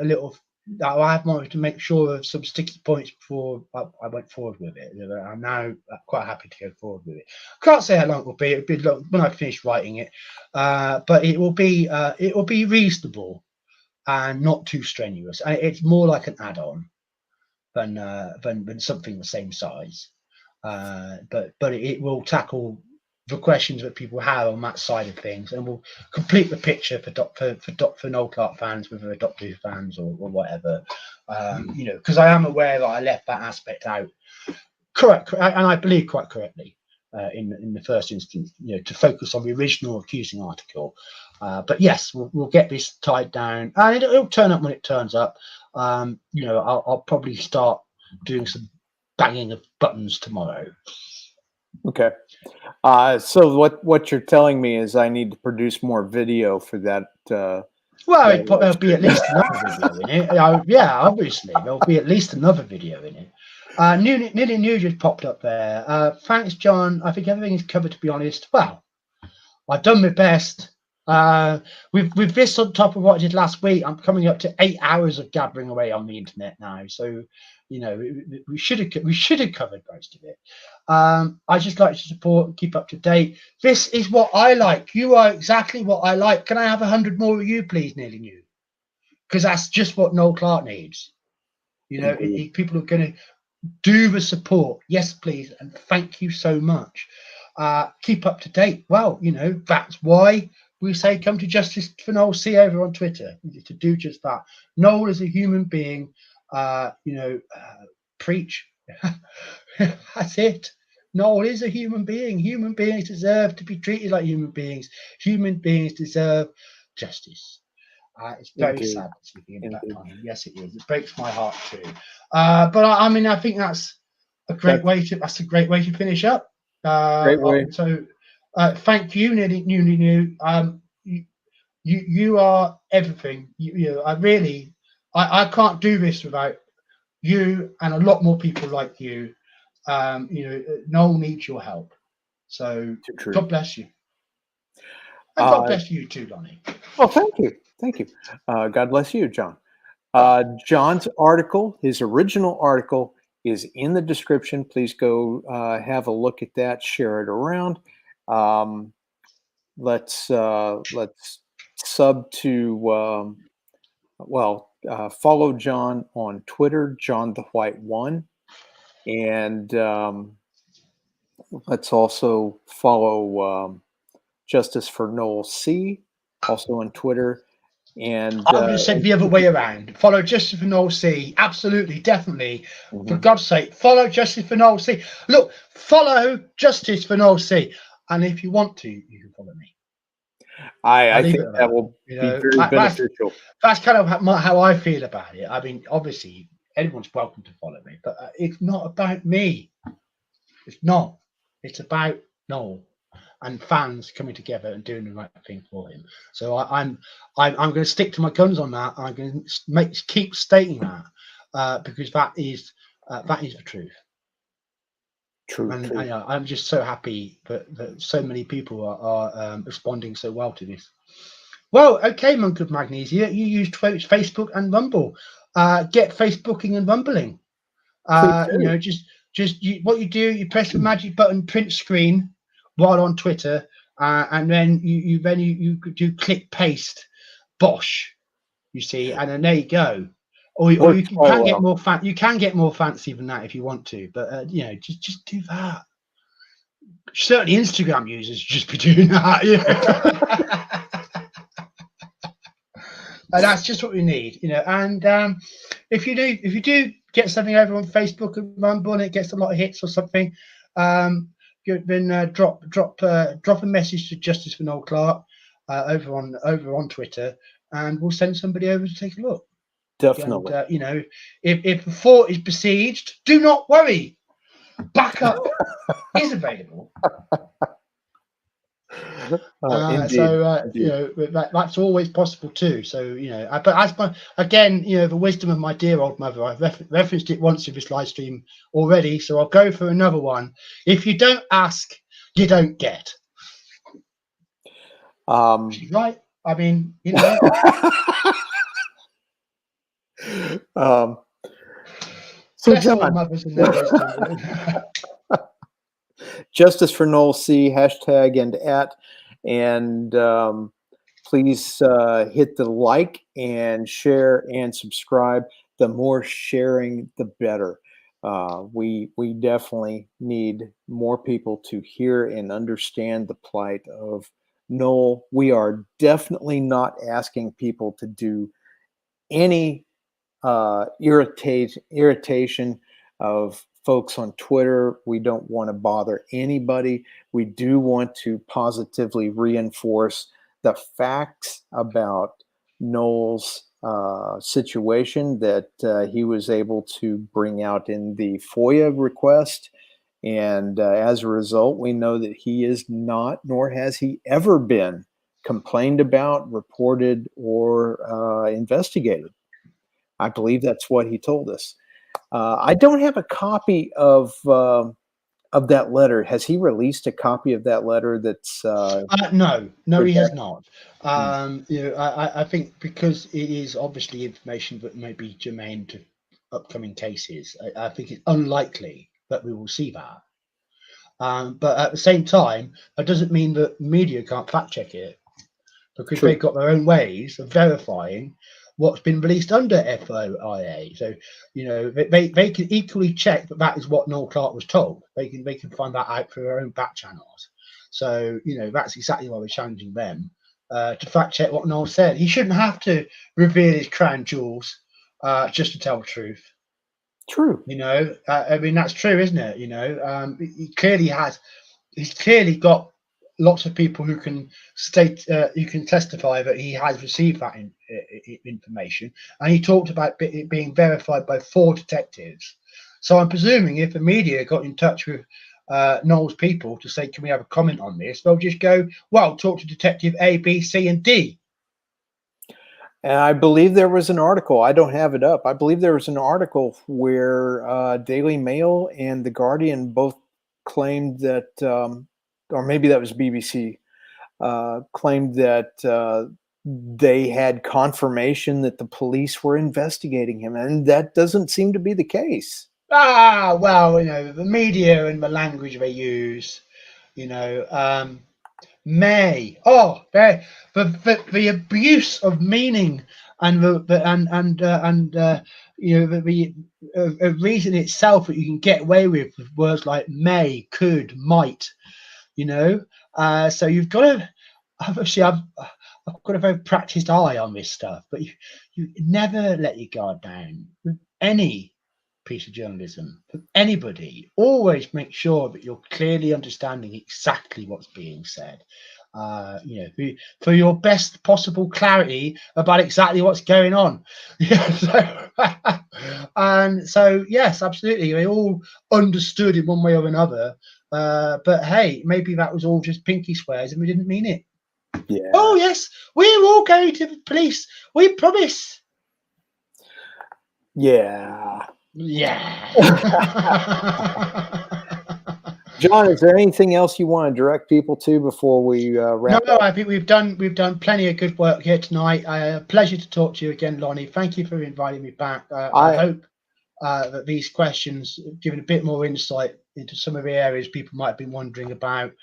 I have wanted to make sure of some sticky points before I went forward with it. I'm now quite happy to go forward with it. Can't say how long it will be. It'll be long when I finish writing it, but it will be reasonable and not too strenuous. And it's more like an add-on than something the same size. But it will tackle the questions that people have on that side of things, and will complete the picture for Noel Clarke fans, whether they're Doctor Who fans or whatever. Because I am aware that I left that aspect out, correct, and I believe quite correctly. in the first instance, to focus on the original accusing article. But yes, we'll get this tied down, and it'll turn up when it turns up. I'll probably start doing some banging of buttons tomorrow. Okay. So what you're telling me is I need to produce more video for that. Well, there'll be at least another video in it. Yeah, obviously there'll be at least another video in it. Nearly New just popped up there. Thanks, John. I think everything is covered, to be honest. Well, I've done my best. With this on top of what I did last week, I'm coming up to 8 hours of gathering away on the internet now. So, we should have covered most of it. I just like to support and keep up to date. This is what I like. You are exactly what I like. Can I have 100 more of you, please, Nearly New? Because that's just what Noel Clark needs. People are going to do the support. Yes, please, and thank you so much. Keep up to date. Well, that's why we say come to Justice for Noel C over on Twitter to do just that. Noel is a human being. Preach. That's it. Noel is a human being. Human beings deserve to be treated like human beings. Human beings deserve justice. It's very sad to be in that time. Yes, it is. It breaks my heart too. But I think that's a great way to. That's a great way to finish up. Great way. So, thank you, Nearly New. You are everything. I can't do this without you and a lot more people like you. Noel needs your help. So God bless you. And God bless you too, Lonnie. Well, thank you. Thank you. God bless you, John. John's article, his original article, is in the description. Please go have a look at that, share it around. Let's sub to, follow John on Twitter, John the White One. And let's also follow Justice for Noel C, also on Twitter. And I'm going to say the other way around. Follow Justice for Noel C. Absolutely, definitely. For God's sake, follow Justice for Noel C. Look, follow Justice for Noel C. And if you want to, you can follow me. I think that will be very beneficial. That's kind of how I feel about it. I mean, obviously, anyone's welcome to follow me, but it's not about me. It's not. It's about Noel and fans coming together and doing the right thing for him. So I'm going to stick to my guns on that. I'm going to keep stating that because that is the truth. True. And I'm just so happy that so many people are responding so well to this. Well, okay, Monk of Magnesia, you use Facebook and Rumble. Get Facebooking and Rumbling. What you do, you press the magic button, print screen while on Twitter, and then you do click paste, bosh, you see, and then there you go. Or you can get more you can get more fancy than that if you want to, but just do that. Certainly, Instagram users just be doing that. And that's just what we need, And if you do get something over on Facebook and Rumble and it gets a lot of hits or something, then drop a message to Justice for Noel Clark over on Twitter, and we'll send somebody over to take a look. Definitely. And, if the fort is besieged, do not worry. Backup is available. That's always possible too. So but again, the wisdom of my dear old mother, I've referenced it once in this live stream already, so I'll go for another one. If you don't ask, you don't get. She's right. I mean, So John, Justice for Noel C, hashtag and @ and please hit the like and share and subscribe. The more sharing, the better. We definitely need more people to hear and understand the plight of Noel. We are definitely not asking people to do any irritation of folks on Twitter. We don't want to bother anybody. We do want to positively reinforce the facts about Noel's situation that he was able to bring out in the FOIA request. And as a result, we know that he is not, nor has he ever been, complained about, reported, or investigated. I believe that's what he told us. I don't have a copy of that letter. Has he released a copy of that letter? That's no, he has not. I think because it is obviously information that may be germane to upcoming cases. I think it's unlikely that we will see that. But at the same time, that doesn't mean that media can't fact check it, because True. they've got their own ways of verifying what's been released under FOIA. So, they can equally check that is what Noel Clarke was told. They can find that out through their own back channels. So, that's exactly why we're challenging them to fact check what Noel said. He shouldn't have to reveal his crown jewels just to tell the truth. True. I mean, that's true, isn't it? He clearly has. He's clearly got lots of people who can testify that he has received that information, and he talked about it being verified by 4 detectives. So I'm presuming if the media got in touch with Noel's people to say, can we have a comment on this, they'll just go, well, talk to detective A, B, C, and D. And I believe there was an article, I don't have it up, I believe there was an article where Daily Mail and The Guardian both claimed that, or maybe that was BBC, claimed that they had confirmation that the police were investigating him, and that doesn't seem to be the case. Well, the media and the language they use, may the abuse of meaning and the reason itself that you can get away with words like may, could, might, so you've got to obviously I've got a very practiced eye on this stuff, but you never let your guard down with any piece of journalism from anybody. Always make sure that you're clearly understanding exactly what's being said, for your best possible clarity about exactly what's going on. And so yes, absolutely, they all understood in one way or another, but hey, maybe that was all just pinky swears and we didn't mean it. Yeah. Oh yes, we're all going to the police, we promise. Yeah. Yeah. John, is there anything else you want to direct people to before we wrap up? No, I think we've done plenty of good work here tonight. Pleasure to talk to you again, Lonnie. Thank you for inviting me back. I hope that these questions have given a bit more insight into some of the areas people might have been wondering about.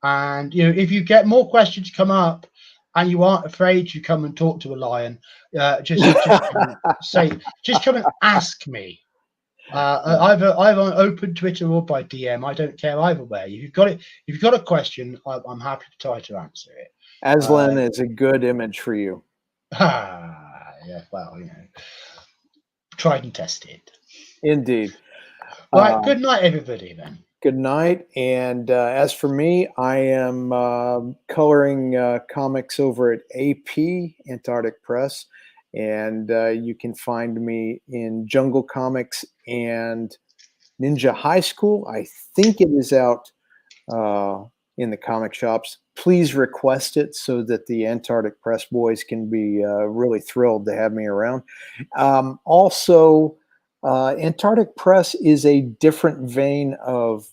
And if you get more questions come up and you aren't afraid to come and talk to a lion, just come and ask me. Either on open Twitter or by DM. I don't care either way. If you've got a question, I'm happy to try to answer it. Aslan is a good image for you. Yeah, well, tried and tested. Indeed. Right, good night, everybody, then. Good night. And as for me, I am coloring comics over at AP, Antarctic Press. And you can find me in Jungle Comics and Ninja High School. I think it is out in the comic shops. Please request it so that the Antarctic Press boys can be really thrilled to have me around. Also, Antarctic Press is a different vein of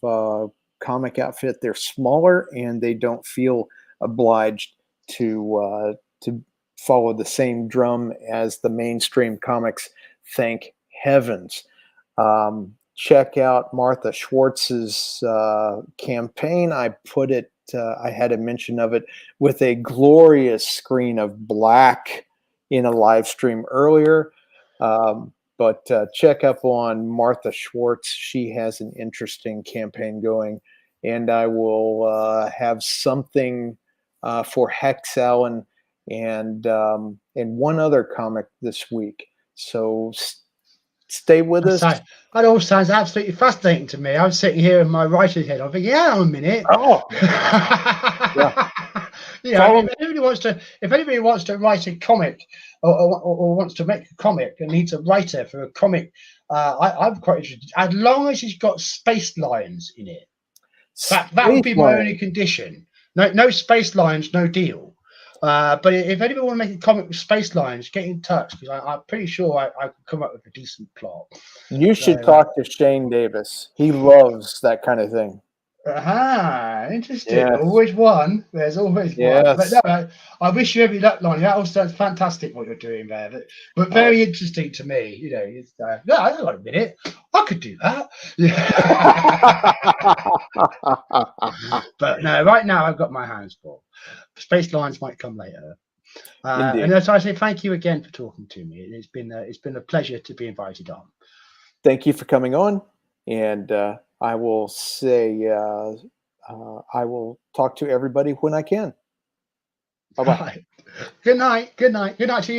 comic outfit. They're smaller and they don't feel obliged to follow the same drum as the mainstream comics. Thank heavens. Check out Martha Schwartz's campaign. I put it, I had a mention of it with a glorious screen of black in a live stream earlier. But check up on Martha Schwartz. She has an interesting campaign going. And I will have something for Hex Allen and one other comic this week. So stay with us. So that all sounds absolutely fascinating to me. I'm sitting here in my writer's head. I'm thinking, hang on a minute. Oh, You know, if anybody wants to write a comic or wants to make a comic and needs a writer for a comic, I'm quite interested. As long as it's got space lines in it, that would be my only condition. No space lines, no deal. But if anybody want to make a comic with space lines, get in touch because I'm pretty sure I could come up with a decent plot. You should talk to Shane Davis. He loves that kind of thing. Interesting. Yes. Always one. There's always Yes. one. But no, I wish you every luck, Lonnie. That all sounds fantastic what you're doing there. But very interesting to me. You know, it's, no, I don't like a minute. I could do that. But no, right now I've got my hands full. Space lines might come later. And as I say, thank you again for talking to me. It's been a pleasure to be invited on. Thank you for coming on, and I will say I will talk to everybody when I can. Bye-bye. Right. Good night. Good night. Good night to you.